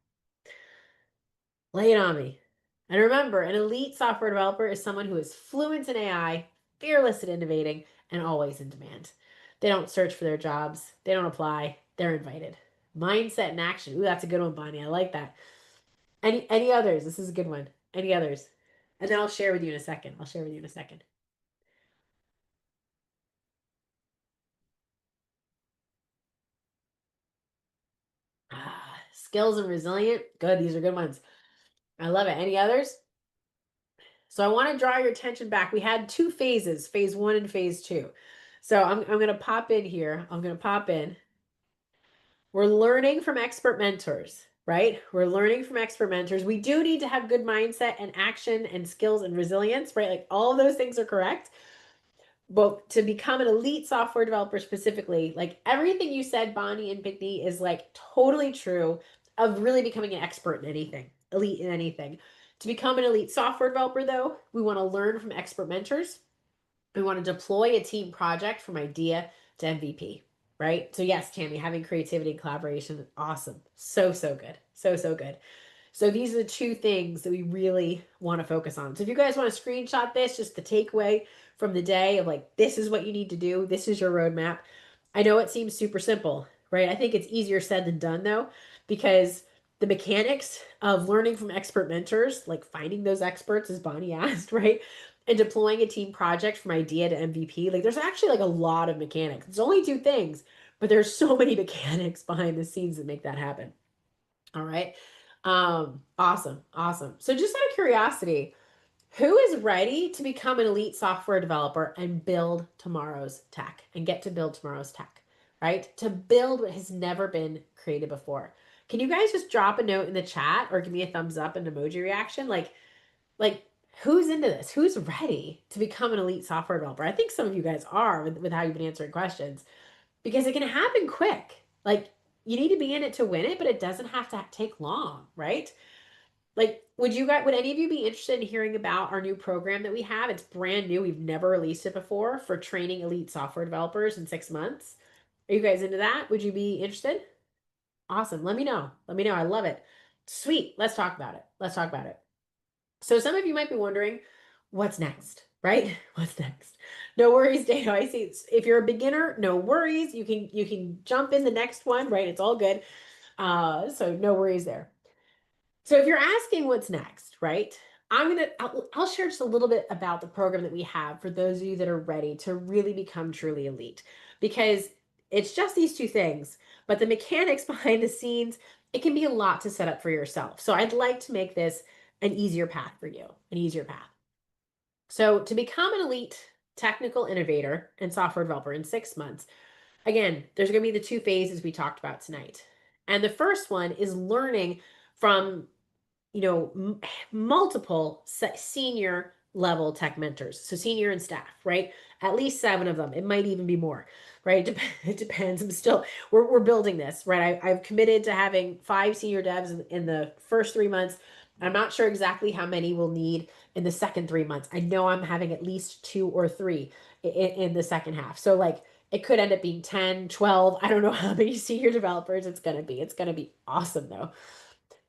Lay it on me. And remember, an elite software developer is someone who is fluent in AI, fearless at innovating, and always in demand. They don't search for their jobs. They don't apply. They're invited. Mindset and action. Ooh, that's a good one, Bonnie. I like that. Any others? This is a good one. Any others? And then I'll share with you in a second. I'll share with you in a second. Skills and resilient. Good. These are good ones. I love it. Any others? So I want to draw your attention back. We had two phases, phase one and phase two. So I'm going to pop in here. I'm going to pop in. We're learning from expert mentors, right? We're learning from expert mentors. We do need to have good mindset and action and skills and resilience, right? Like all of those things are correct. But to become an elite software developer specifically, like everything you said, Bonnie and Pickney, is like totally true of really becoming an expert in anything, elite in anything. To become an elite software developer, though, we want to learn from expert mentors. We want to deploy a team project from idea to MVP, right? So, yes, Tammy, having creativity and collaboration, awesome. So, so good. So, so good. So these are the two things that we really want to focus on. So if you guys want to screenshot this, just the takeaway from the day of like, this is what you need to do. This is your roadmap. I know it seems super simple, right? I think it's easier said than done though, because the mechanics of learning from expert mentors, like finding those experts, as Bonnie asked, right? And deploying a team project from idea to MVP, like there's actually like a lot of mechanics. It's only two things, but there's so many mechanics behind the scenes that make that happen. All right. Awesome. Awesome. So just out of curiosity, who is ready to become an elite software developer and build tomorrow's tech and get to build tomorrow's tech, right? To build what has never been created before. Can you guys just drop a note in the chat or give me a thumbs up and emoji reaction? Like who's into this? Who's ready to become an elite software developer? I think some of you guys are with how you've been answering questions because it can happen quick. Like you need to be in it to win it, but it doesn't have to take long, right? Like, would any of you be interested in hearing about our new program that we have? It's brand new. We've never released it before for training elite software developers in 6 months. Are you guys into that? Would you be interested? Awesome. Let me know. Let me know. I love it. Sweet. Let's talk about it. Let's talk about it. So some of you might be wondering, what's next, right? What's next? No worries, Dano. I see. If you're a beginner, no worries. You can jump in the next one, right? It's all good. So no worries there. So if you're asking what's next, right? I'll share just a little bit about the program that we have for those of you that are ready to really become truly elite, because it's just these two things, but the mechanics behind the scenes, it can be a lot to set up for yourself. So I'd like to make this an easier path for you, an easier path. So to become an elite technical innovator and software developer in 6 months, again, there's going to be the two phases we talked about tonight. And the first one is learning from multiple senior level tech mentors. So senior and staff, right? At least 7 of them. It might even be more, right? It depends. We're building this, right? I've committed to having 5 senior devs in the first 3 months. I'm not sure exactly how many we'll need in the second 3 months. I know I'm having at least 2 or 3 in the second half. So like it could end up being 10, 12. I don't know how many senior developers it's going to be. It's going to be awesome though.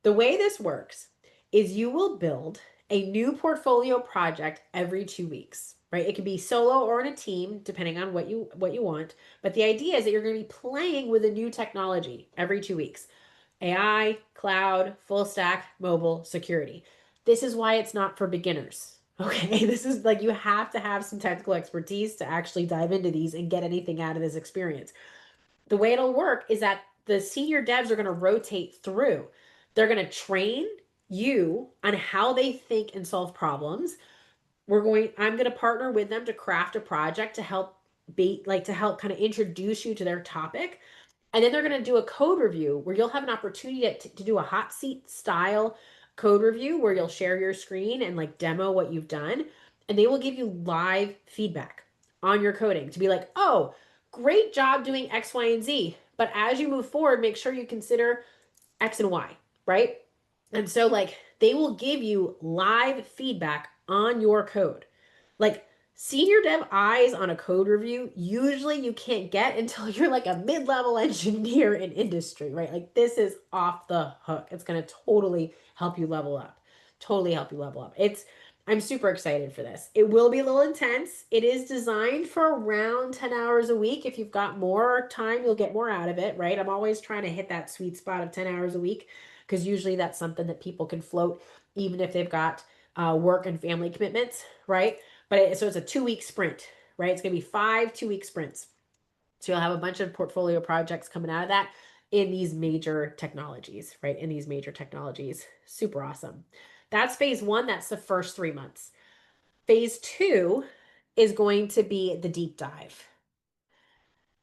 The way this works is you will build a new portfolio project every 2 weeks, right? It can be solo or in a team, depending on what you want. But the idea is that you're going to be playing with a new technology every 2 weeks. AI, cloud, full stack, mobile, security. This is why it's not for beginners. Okay, this is like you have to have some technical expertise to actually dive into these and get anything out of this experience. The way it'll work is that the senior devs are going to rotate through. They're going to train you on how they think and solve problems. I'm going to partner with them to craft a project to help to help kind of introduce you to their topic. And then they're going to do a code review where you'll have an opportunity to do a hot seat style code review where you'll share your screen and like demo what you've done. And they will give you live feedback on your coding to be like, oh, great job doing X, Y, and Z. But as you move forward, make sure you consider X and Y, right? And so, like, they will give you live feedback on your code. Like, senior dev eyes on a code review, usually you can't get until you're like a mid level engineer in industry, right? Like, this is off the hook. It's going to totally help you level up. Totally help you level up. I'm super excited for this. It will be a little intense. It is designed for around 10 hours a week. If you've got more time, you'll get more out of it, right? I'm always trying to hit that sweet spot of 10 hours a week because usually that's something that people can float even if they've got work and family commitments, right? So it's a 2 week sprint, right? It's going to be 5 2 week sprints. So you'll have a bunch of portfolio projects coming out of that in these major technologies, right? In these major technologies. Super awesome. That's phase one. That's the first 3 months. Phase two is going to be the deep dive.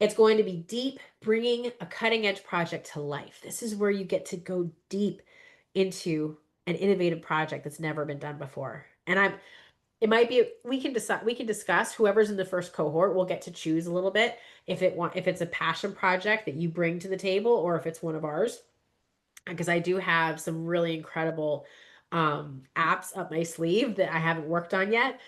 It's going to be deep, bringing a cutting edge project to life. This is where you get to go deep into an innovative project that's never been done before. And it might be we can discuss whoever's in the first cohort will get to choose a little bit if it's a passion project that you bring to the table or if it's one of ours, because I do have some really incredible apps up my sleeve that I haven't worked on yet.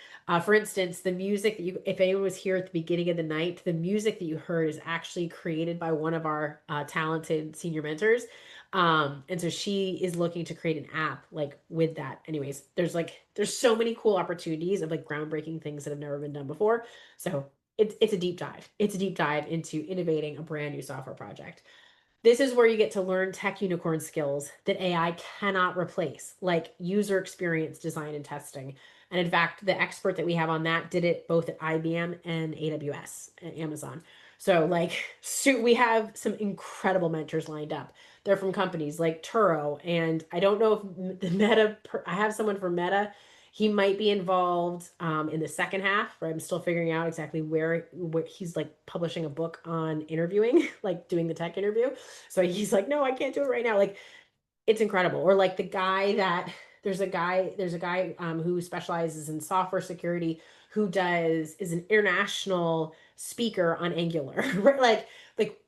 For instance, the music that if anyone was here at the beginning of the night, the music that you heard is actually created by one of our talented senior mentors. And so she is looking to create an app like with that. Anyways, there's so many cool opportunities of like groundbreaking things that have never been done before. So it's a deep dive. It's a deep dive into innovating a brand new software project. This is where you get to learn tech unicorn skills that AI cannot replace, like user experience design and testing. And in fact, the expert that we have on that did it both at IBM and AWS and Amazon. So, like, we have some incredible mentors lined up. They're from companies like Turo, and I don't know if the Meta. I have someone from Meta. He might be involved in the second half, right? I'm still figuring out exactly where he's like publishing a book on interviewing, like doing the tech interview. So he's like, no, I can't do it right now. Like, it's incredible. Or like the guy that there's a guy who specializes in software security who is an international speaker on Angular, right? Like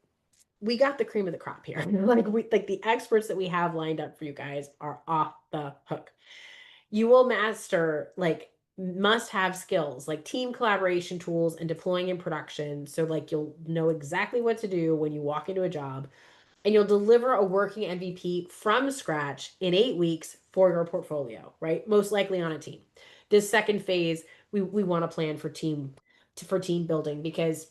we got the cream of the crop here. Like the experts that we have lined up for you guys are off the hook. You will master like must have skills like team collaboration tools and deploying in production. So like you'll know exactly what to do when you walk into a job, and you'll deliver a working MVP from scratch in 8 weeks for your portfolio, right? Most likely on a team. This second phase, we want to plan for team building because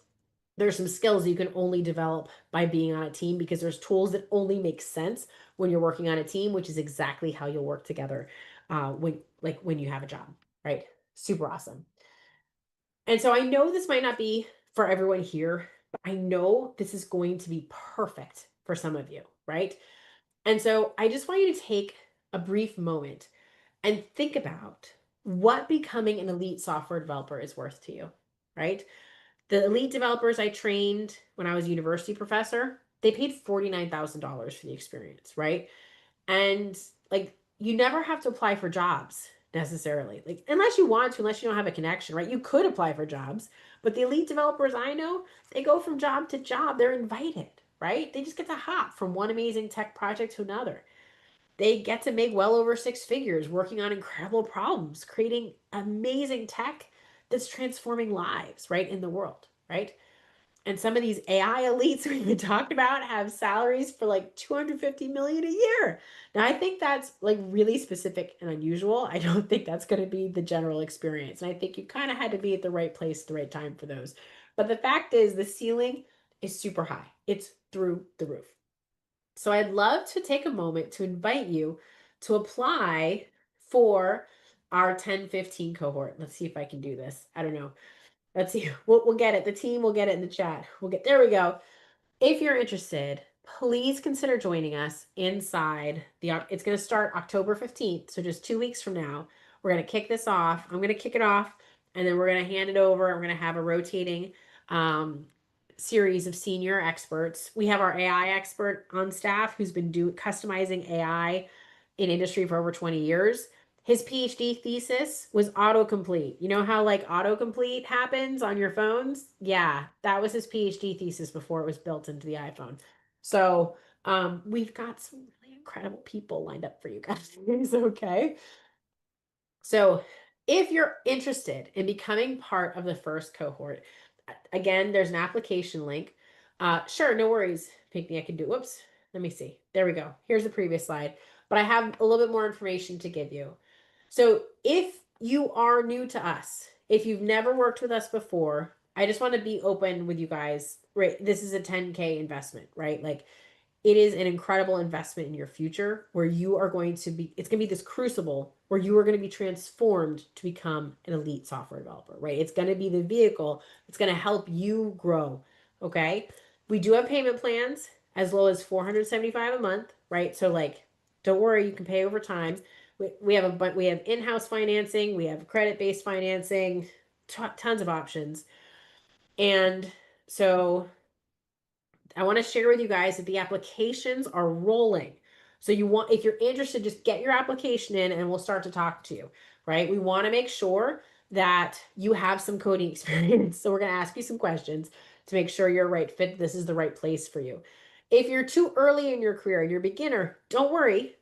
there's some skills you can only develop by being on a team because there's tools that only make sense when you're working on a team, which is exactly how you'll work together when you have a job, right? Super awesome. And so I know this might not be for everyone here, but I know this is going to be perfect for some of you, right? And so I just want you to take a brief moment and think about what becoming an elite software developer is worth to you, right? The elite developers I trained when I was a university professor, they paid $49,000 for the experience, right? And like you never have to apply for jobs necessarily. Like unless you want to, unless you don't have a connection, right? You could apply for jobs, but the elite developers I know, they go from job to job. They're invited, right? They just get to hop from one amazing tech project to another. They get to make well over 6 figures working on incredible problems, creating amazing tech that's transforming lives, right, in the world, right? And some of these AI elites we've been talking about have salaries for like 250 million a year. Now, I think that's like really specific and unusual. I don't think that's going to be the general experience. And I think you kind of had to be at the right place at the right time for those. But the fact is, the ceiling is super high, it's through the roof. So I'd love to take a moment to invite you to apply for our 10-15 cohort. Let's see if I can do this. I don't know. Let's see. We'll get it. The team will get it in the chat. There we go. If you're interested, please consider joining us inside it's going to start October 15th. So just 2 weeks from now, we're going to kick this off. I'm going to kick it off and then we're going to hand it over. We're going to have a rotating series of senior experts. We have our AI expert on staff who's been customizing AI in industry for over 20 years. His PhD thesis was autocomplete. You know how like autocomplete happens on your phones? Yeah, that was his PhD thesis before it was built into the iPhone. So we've got some really incredible people lined up for you guys. Okay. So if you're interested in becoming part of the first cohort, again, there's an application link. Sure, no worries, Pinckney. I can do. Whoops. Let me see. There we go. Here's the previous slide. But I have a little bit more information to give you. So if you are new to us, if you've never worked with us before, I just want to be open with you guys. Right, this is a 10K investment, right? Like it is an incredible investment in your future where you are going to be, it's going to be this crucible where you are going to be transformed to become an elite software developer, right? It's going to be the vehicle that's going to help you grow. Okay. We do have payment plans as low as 475 a month, right? So like, don't worry, you can pay over time. We have we have in-house financing, we have credit-based financing, tons of options. And so I want to share with you guys that the applications are rolling. So if you're interested, just get your application in and we'll start to talk to you, right? We want to make sure that you have some coding experience. So we're going to ask you some questions to make sure you're a right fit. This is the right place for you. If you're too early in your career and you're a beginner, don't worry.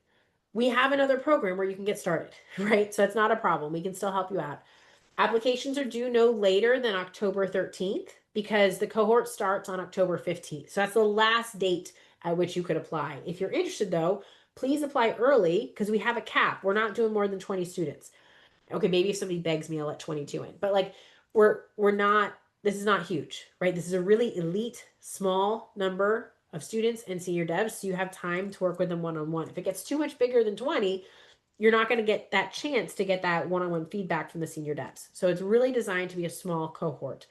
We have another program where you can get started, right? So it's not a problem. We can still help you out. Applications are due no later than October 13th because the cohort starts on October 15th. So that's the last date at which you could apply. If you're interested though, please apply early because we have a cap. We're not doing more than 20 students. Okay, maybe if somebody begs me, I'll let 22 in. But like we're not, this is not huge, right? This is a really elite, small number of students and senior devs. So you have time to work with them one-on-one. If it gets too much bigger than 20, you're not going to get that chance to get that one-on-one feedback from the senior devs. So it's really designed to be a small cohort.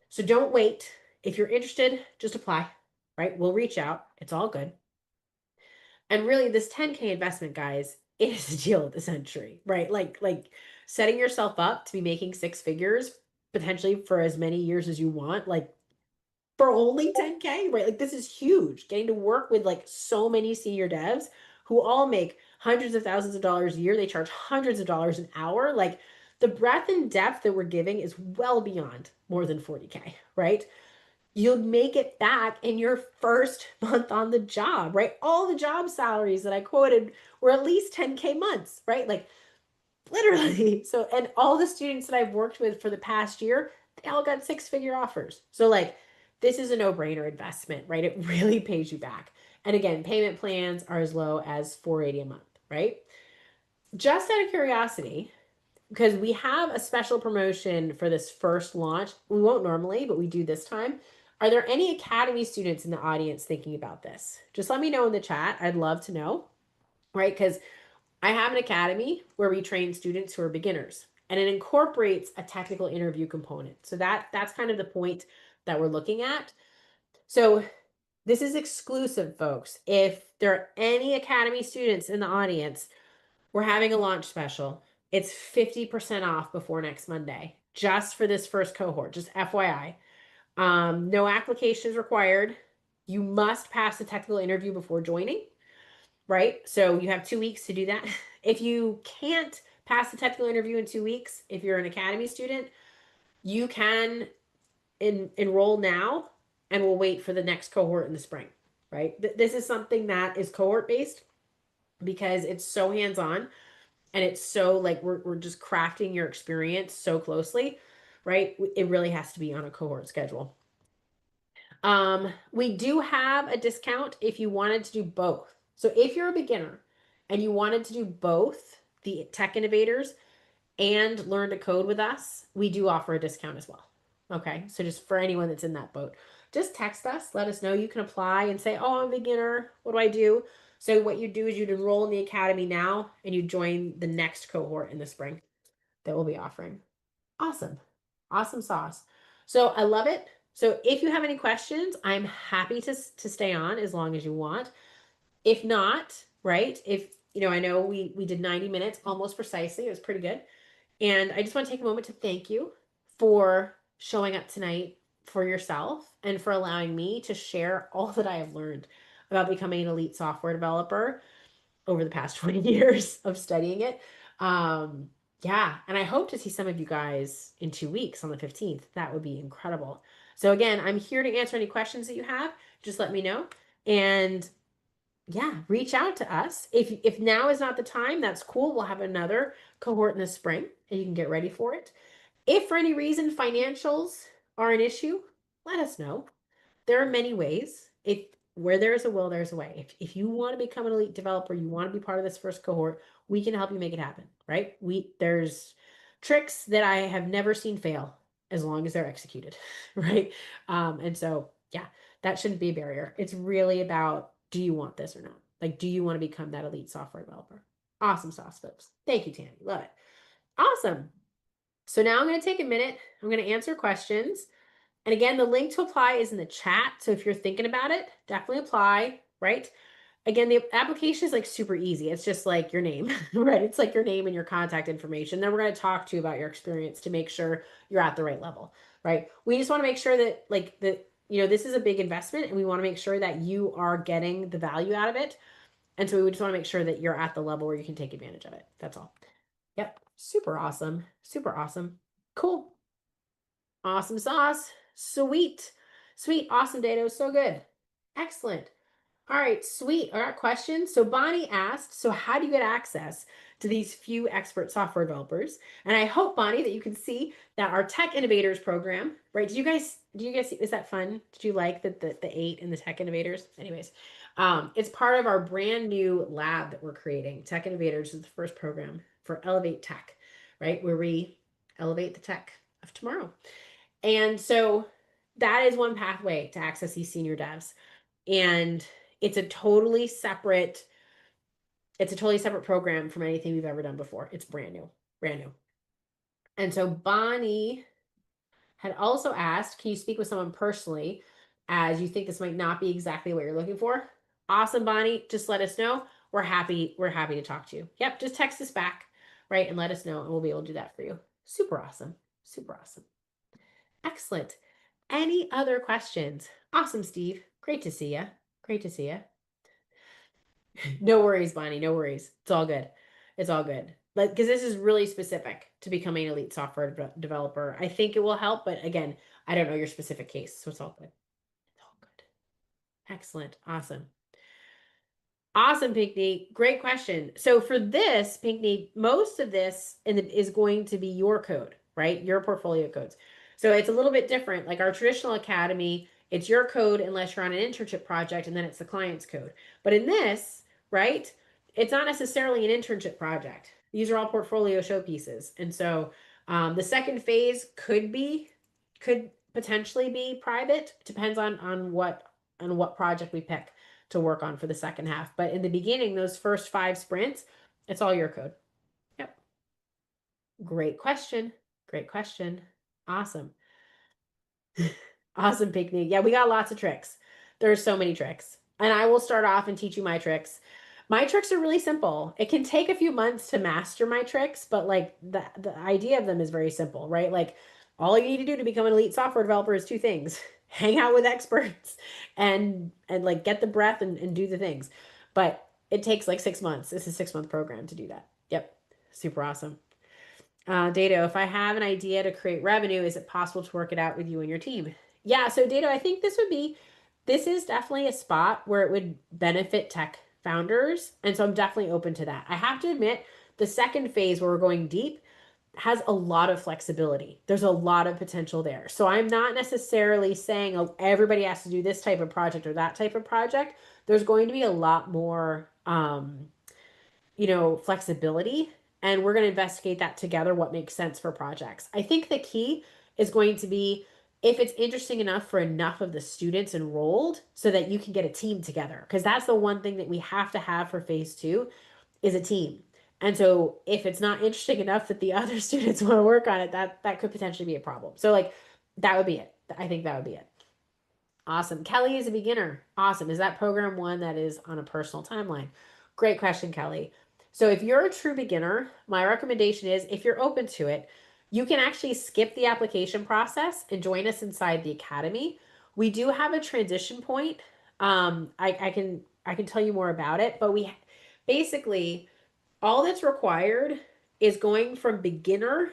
So don't wait. If you're interested, just apply, right? We'll reach out. It's all good. And really this 10K investment, guys, is the deal of the century, right? Like setting yourself up to be making six figures potentially for as many years as you want, like for only 10K, right? Like this is huge. Getting to work with like so many senior devs who all make hundreds of thousands of dollars a year. They charge hundreds of dollars an hour. Like the breadth and depth that we're giving is well beyond more than 40K, right? You'll make it back in your first month on the job, right? All the job salaries that I quoted were at least 10K months, right? Like literally. So, and all the students that I've worked with for the past year, they all got six-figure offers. So like this is a no-brainer investment, right? It really pays you back. And again, payment plans are as low as 480 a month, right? Just out of curiosity, because we have a special promotion for this first launch. We won't normally, but we do this time. Are there any Academy students in the audience thinking about this? Just let me know in the chat. I'd love to know, right? Because I have an academy where we train students who are beginners and it incorporates a technical interview component. So that's kind of the point that we're looking at. So this is exclusive, folks. If there are any academy students in the audience, we're having a launch special. It's 50% off before next Monday, just for this first cohort, just FYI. No application is required. You must pass the technical interview before joining, right? So you have 2 weeks to do that. If you can't pass the technical interview in 2 weeks, if you're an academy student, you can enroll now and we'll wait for the next cohort in the spring, right? This is something that is cohort based because it's so hands-on and it's so like we're just crafting your experience so closely, right? It really has to be on a cohort schedule. We do have a discount if you wanted to do both. So if you're a beginner and you wanted to do both the Tech Innovators and learn to code with us, we do offer a discount as well. Okay, so just for anyone that's in that boat, just text us, let us know. You can apply and say, oh, I'm a beginner. What do I do? So what you do is you'd enroll in the academy now and you join the next cohort in the spring that we'll be offering. Awesome. Awesome sauce. So I love it. So if you have any questions, I'm happy to stay on as long as you want. If not, right? If I know we did 90 minutes almost precisely. It was pretty good. And I just want to take a moment to thank you for showing up tonight for yourself and for allowing me to share all that I have learned about becoming an elite software developer over the past 20 years of studying it. Yeah, and I hope to see some of you guys in 2 weeks on the 15th. That would be incredible. So again, I'm here to answer any questions that you have. Just let me know. And yeah, reach out to us. If now is not the time, that's cool. We'll have another cohort in the spring and you can get ready for it. If for any reason financials are an issue, let us know. There are many ways. If where there's a will, there's a way. If you want to become an elite developer, you want to be part of this first cohort, we can help you make it happen, right? There's tricks that I have never seen fail as long as they're executed, right? And so yeah, that shouldn't be a barrier. It's really about, do you want this or not? Like, do you want to become that elite software developer? Awesome sauce, folks. Thank you, Tammy. Love it. Awesome. So now I'm going to take a minute. I'm going to answer questions. And again, the link to apply is in the chat. So if you're thinking about it, definitely apply, right? Again, the application is like super easy. It's just like your name, right? It's like your name and your contact information. Then we're going to talk to you about your experience to make sure you're at the right level, right? We just want to make sure that this is a big investment and we want to make sure that you are getting the value out of it. And so we just want to make sure that you're at the level where you can take advantage of it. That's all. Yep. Super awesome. Super awesome. Cool. Awesome sauce. Sweet. Sweet. Awesome, Dato. So good. Excellent. All right, sweet. All right, questions. So Bonnie asked, so how do you get access to these few expert software developers? And I hope, Bonnie, that you can see that our Tech Innovators program, right? Do you guys see, is that fun? Did you like the 8 in the Tech Innovators? Anyways, it's part of our brand new lab that we're creating. Tech Innovators is the first program for Elevate Tech, right? Where we elevate the tech of tomorrow. And so that is one pathway to access these senior devs. And it's a totally separate program from anything we've ever done before. It's brand new, brand new. And so Bonnie had also asked, can you speak with someone personally as you think this might not be exactly what you're looking for? Awesome, Bonnie. Just let us know. We're happy to talk to you. Yep, just text us back, right? And let us know and we'll be able to do that for you. Super awesome. Super awesome. Excellent. Any other questions? Awesome, Steve. Great to see you. Great to see you. No worries, Bonnie. No worries. It's all good. It's all good. Like, because this is really specific to becoming an elite software developer. I think it will help, but again, I don't know your specific case, so it's all good. It's all good. Excellent. Awesome. Awesome, Pinckney. Great question. So for this, Pinckney, most of this is going to be your code, right? Your portfolio codes. So it's a little bit different. Like our traditional academy, it's your code unless you're on an internship project, and then it's the client's code. But in this, right, it's not necessarily an internship project. These are all portfolio showpieces. And so the second phase could potentially be private. Depends on what project we pick to work on for the second half. But in the beginning, those first 5 sprints, it's all your code. Yep. Great question. Great question. Awesome. Awesome, Picnic. Yeah, we got lots of tricks. There's so many tricks. And I will start off and teach you my tricks. My tricks are really simple. It can take a few months to master my tricks, but like the idea of them is very simple, right? Like all you need to do to become an elite software developer is 2 things. Hang out with experts and like get the breath and do the things. But it takes like 6 months. It's a 6-month program to do that. Yep. Super awesome. Dato, if I have an idea to create revenue, is it possible to work it out with you and your team? Yeah, so Dato, I think this is definitely a spot where it would benefit tech founders. And so I'm definitely open to that. I have to admit, the second phase where we're going deep, has a lot of flexibility. There's a lot of potential there. So I'm not necessarily saying, oh, everybody has to do this type of project or that type of project. There's going to be a lot more flexibility, and we're going to investigate that together, what makes sense for projects. I think the key is going to be if it's interesting enough for enough of the students enrolled so that you can get a team together, because that's the one thing that we have to have for phase two is a team. And so if it's not interesting enough that the other students want to work on it, that could potentially be a problem. So like that would be it. I think that would be it. Awesome. Kelly is a beginner. Awesome. Is that program one that is on a personal timeline? Great question, Kelly. So if you're a true beginner, my recommendation is if you're open to it, you can actually skip the application process and join us inside the academy. We do have a transition point. I can tell you more about it, but we basically all that's required is going from beginner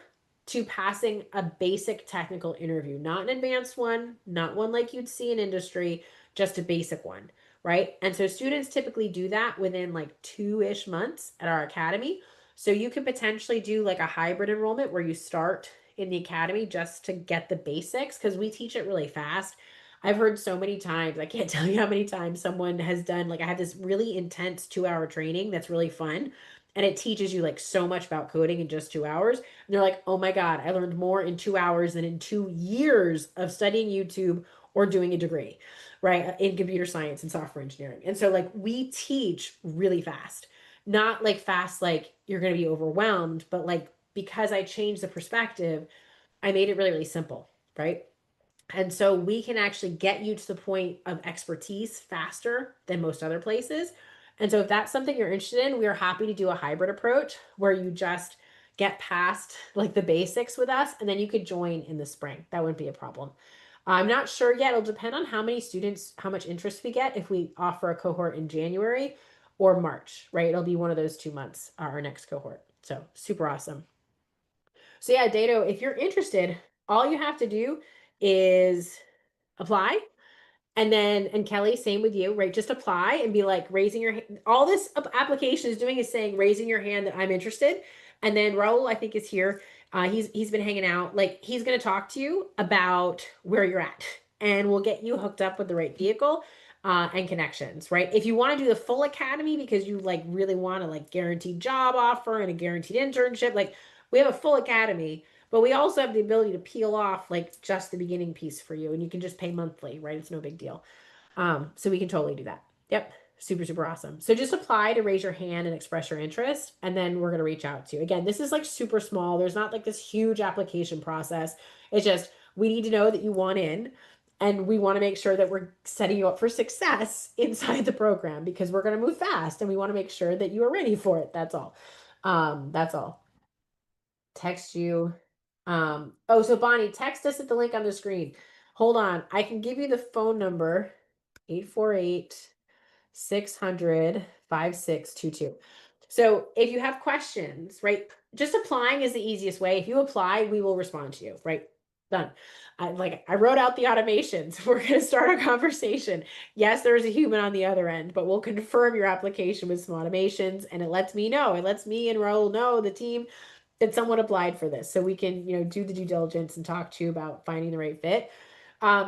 to passing a basic technical interview, not an advanced one, not one like you'd see in industry, just a basic one, right? And so students typically do that within like 2-ish months at our academy. So you could potentially do like a hybrid enrollment where you start in the academy just to get the basics because we teach it really fast. I've heard so many times, I can't tell you how many times someone has done, like, I had this really intense 2-hour training that's really fun. And it teaches you like so much about coding in just 2 hours. And they're like, oh my God, I learned more in 2 hours than in 2 years of studying YouTube or doing a degree, right? In computer science and software engineering. And so, like, we teach really fast, not like fast, like you're going to be overwhelmed, but like because I changed the perspective, I made it really, really simple, right? And so we can actually get you to the point of expertise faster than most other places. And so if that's something you're interested in, we are happy to do a hybrid approach where you just get past like the basics with us and then you could join in the spring. That wouldn't be a problem. I'm not sure yet. It'll depend on how many students, how much interest we get if we offer a cohort in January or March, right? It'll be one of those 2 months, our next cohort. So super awesome. So yeah, Dato, if you're interested, all you have to do is apply. And Kelly, same with you, right? Just apply and be like raising your hand. All this application is doing is saying raising your hand that I'm interested. And then Raul, I think, is here. He's been hanging out. Like he's going to talk to you about where you're at, and we'll get you hooked up with the right vehicle and connections, right? If you want to do the full academy because you like really want a like guaranteed job offer and a guaranteed internship, like we have a full academy. But we also have the ability to peel off like just the beginning piece for you, and you can just pay monthly, right? It's no big deal. So we can totally do that. Yep. Super, super awesome. So just apply to raise your hand and express your interest, and then we're going to reach out to you. Again, this is like super small. There's not like this huge application process. It's just we need to know that you want in, and we want to make sure that we're setting you up for success inside the program because we're going to move fast and we want to make sure that you are ready for it. That's all. That's all. Text you. Oh, so Bonnie, text us at the link on the screen. Hold on. I can give you the phone number 848 600 5622. So if you have questions, right, just applying is the easiest way. If you apply, we will respond to you, right? Done. I wrote out the automations. We're going to start a conversation. Yes, there's a human on the other end, but we'll confirm your application with some automations, and it lets me know. It lets me and Raul know, the team, that someone applied for this, so we can do the due diligence and talk to you about finding the right fit.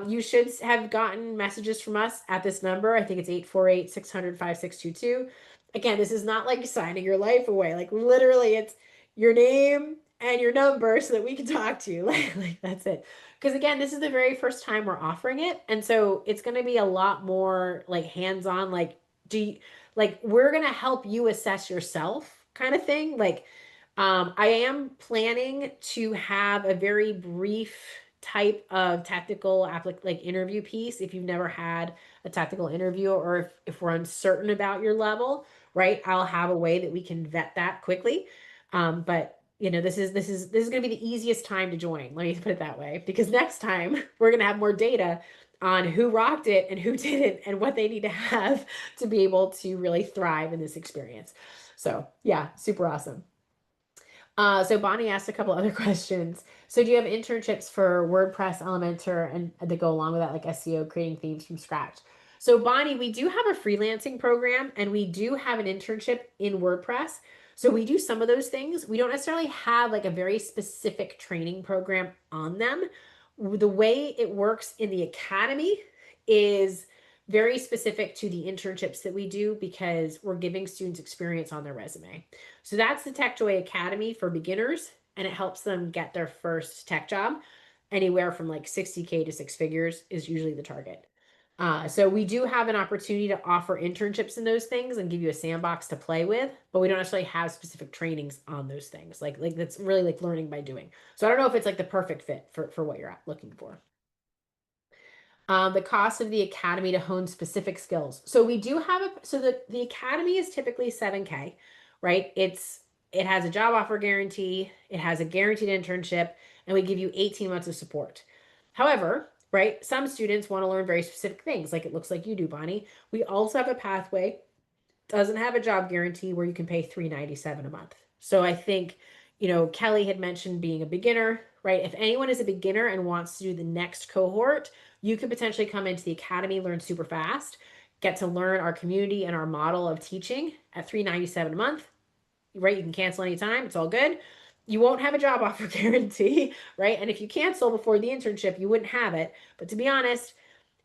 You should have gotten messages from us at this number. I think it's 848 600 5622. Again, this is not like signing your life away. Like literally, it's your name and your number so that we can talk to you. Like that's it. Because again, this is the very first time we're offering it. And so it's going to be a lot more like hands-on, like we're going to help you assess yourself kind of thing. Like I am planning to have a very brief type of technical like interview piece if you've never had a technical interview, or if we're uncertain about your level, right? I'll have a way that we can vet that quickly. But this is going to be the easiest time to join. Let me put it that way, because next time we're going to have more data on who rocked it and who didn't and what they need to have to be able to really thrive in this experience. So yeah, super awesome. So Bonnie asked a couple other questions. So do you have internships for WordPress, Elementor, and that go along with that, like SEO, creating themes from scratch? So Bonnie, we do have a freelancing program and we do have an internship in WordPress. So we do some of those things. We don't necessarily have like a very specific training program on them. The way it works in the academy is very specific to the internships that we do because we're giving students experience on their resume. So that's the Tech Joy Academy for beginners, and it helps them get their first tech job. Anywhere from like 60K to six figures is usually the target. So we do have an opportunity to offer internships in those things and give you a sandbox to play with, but we don't necessarily have specific trainings on those things. Like that's really like learning by doing. So I don't know if it's like the perfect fit for what you're looking for. The cost of the academy to hone specific skills. So we do have the academy is typically 7K, right? It has a job offer guarantee, it has a guaranteed internship, and we give you 18 months of support. However, right, some students want to learn very specific things, like it looks like you do, Bonnie. We also have a pathway, doesn't have a job guarantee where you can pay $397 a month. So I think, Kelly had mentioned being a beginner, right? If anyone is a beginner and wants to do the next cohort, you could potentially come into the academy, learn super fast, get to learn our community and our model of teaching at $397 a month, right? You can cancel anytime, it's all good. You won't have a job offer guarantee, right? And if you cancel before the internship, you wouldn't have it. But to be honest,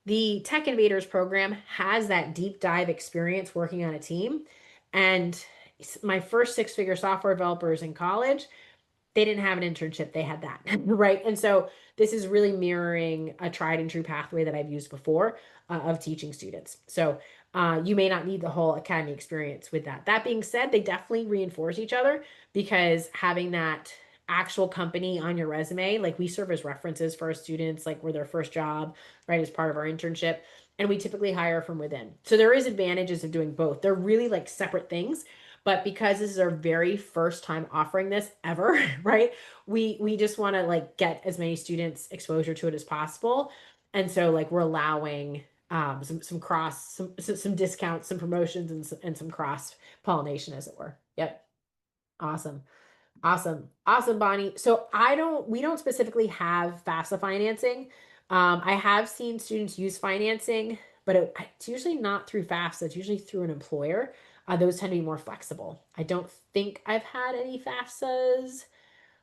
the Tech Invaders program has that deep dive experience working on a team. And my first six-figure software developers in college, they didn't have an internship, they had that, right? And so this is really mirroring a tried and true pathway that I've used before of teaching students. So you may not need the whole academy experience with that. That being said, they definitely reinforce each other because having that actual company on your resume, like we serve as references for our students, like we're their first job, right, as part of our internship. And we typically hire from within. So there is advantages of doing both. They're really like separate things, but because this is our very first time offering this ever, right? We just want to like get as many students exposure to it as possible. And so like we're allowing some discounts, some promotions, and some cross pollination, as it were. Yep. Awesome. Awesome. Awesome, Bonnie. So we don't specifically have FAFSA financing. I have seen students use financing, but it's usually not through FAFSA. It's usually through an employer. Those tend to be more flexible. I don't think I've had any FAFSAs.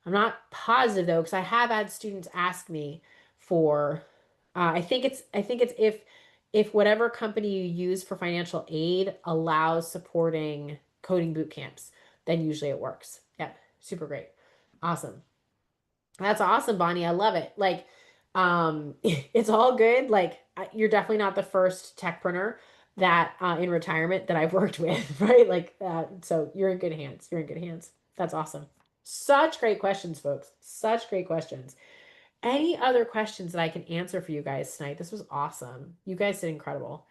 I'm not positive though, because I have had students ask me for, I think it's if whatever company you use for financial aid allows supporting coding boot camps, then usually it works. Yep. Super great. Awesome. That's awesome, Bonnie. I love it. Like, it's all good. Like, you're definitely not the first techpreneur that in retirement that I've worked with, right? Like, so you're in good hands. You're in good hands. That's awesome. Such great questions, folks. Such great questions. Any other questions that I can answer for you guys tonight? This was awesome. You guys did incredible.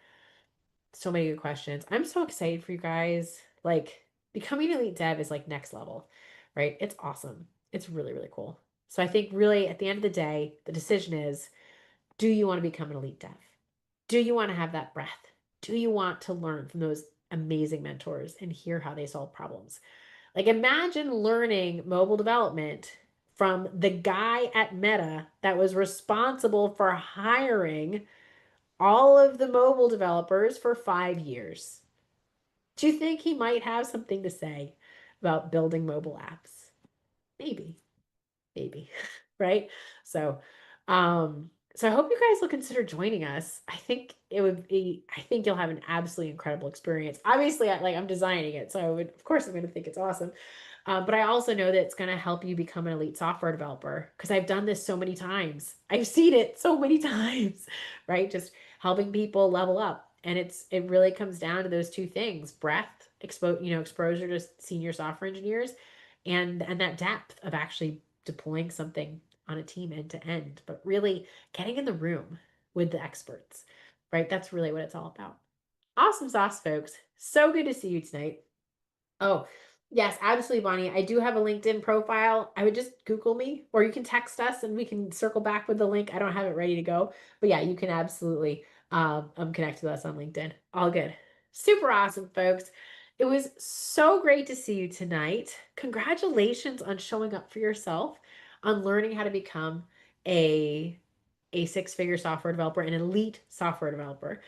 So many good questions. I'm so excited for you guys. Like, becoming an elite dev is like next level, right? It's awesome. It's really, really cool. So I think really at the end of the day, the decision is, do you want to become an elite dev? Do you want to have that breath? Do you want to learn from those amazing mentors and hear how they solve problems? Like imagine learning mobile development from the guy at Meta that was responsible for hiring all of the mobile developers for 5 years. Do you think he might have something to say about building mobile apps? Maybe, maybe, right? So, so I hope you guys will consider joining us. I think you'll have an absolutely incredible experience. Obviously, I'm designing it, so of course, I'm going to think it's awesome. But I also know that it's going to help you become an elite software developer because I've done this so many times. I've seen it so many times, right? Just helping people level up. And it really comes down to those two things: breadth, exposure to senior software engineers, and that depth of actually deploying something on a team end to end, but really getting in the room with the experts, right? That's really what it's all about. Awesome sauce, folks. So good to see you tonight. Oh, yes, absolutely, Bonnie. I do have a LinkedIn profile. I would just Google me, or you can text us and we can circle back with the link. I don't have it ready to go, but yeah, you can absolutely connect with us on LinkedIn. All good. Super awesome, folks. It was so great to see you tonight. Congratulations on showing up for yourself, on learning how to become a six-figure software developer, an elite software developer.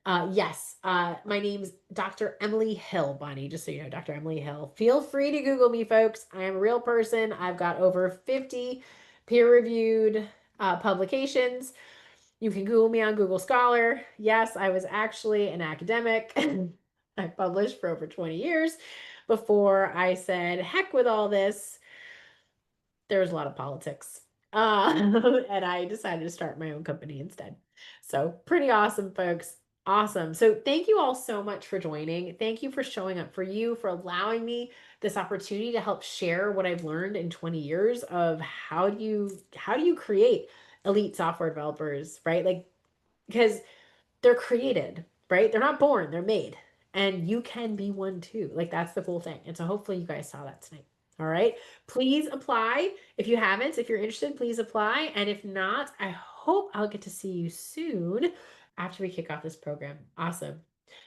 Yes, my name's Dr. Emily Hill, Bonnie, just so you know, Dr. Emily Hill. Feel free to Google me, folks. I am a real person. I've got over 50 peer-reviewed publications. You can Google me on Google Scholar. Yes, I was actually an academic. I published for over 20 years before I said, heck with all this. There was a lot of politics. And I decided to start my own company instead. So, pretty awesome, folks. Awesome. So, thank you all so much for joining. Thank you for showing up, for you, for allowing me this opportunity to help share what I've learned in 20 years of how do you create elite software developers, right? Like, because they're created, right? They're not born, they're made. And you can be one too. Like that's the cool thing. And so hopefully you guys saw that tonight. All right. Please apply. If you haven't, if you're interested, please apply. And if not, I hope I'll get to see you soon after we kick off this program. Awesome.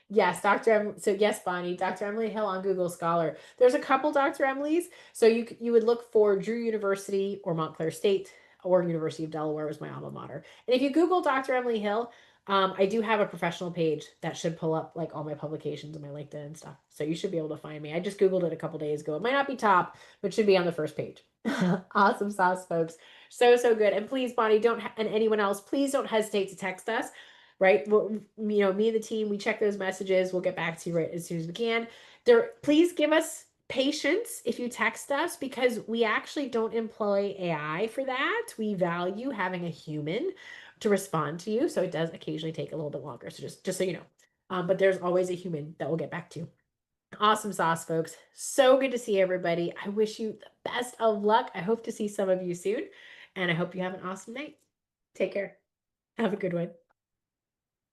Yes, So yes, Bonnie, Dr. Emily Hill on Google Scholar. There's a couple Dr. Emily's. So you would look for Drew University or Montclair State or University of Delaware was my alma mater. And if you Google Dr. Emily Hill, I do have a professional page that should pull up like all my publications and my LinkedIn and stuff. So you should be able to find me. I just Googled it a couple days ago. It might not be top, but should be on the first page. Awesome sauce, folks. So, so good. And please, Bonnie, and anyone else, please don't hesitate to text us, right? Me and the team, we check those messages. We'll get back to you right as soon as we can. Please give us patience if you text us because we actually don't employ AI for that. We value having a human to respond to you. So it does occasionally take a little bit longer. So just so you know. But there's always a human that will get back to you. Awesome sauce, folks. So good to see everybody. I wish you the best of luck. I hope to see some of you soon. And I hope you have an awesome night. Take care. Have a good one.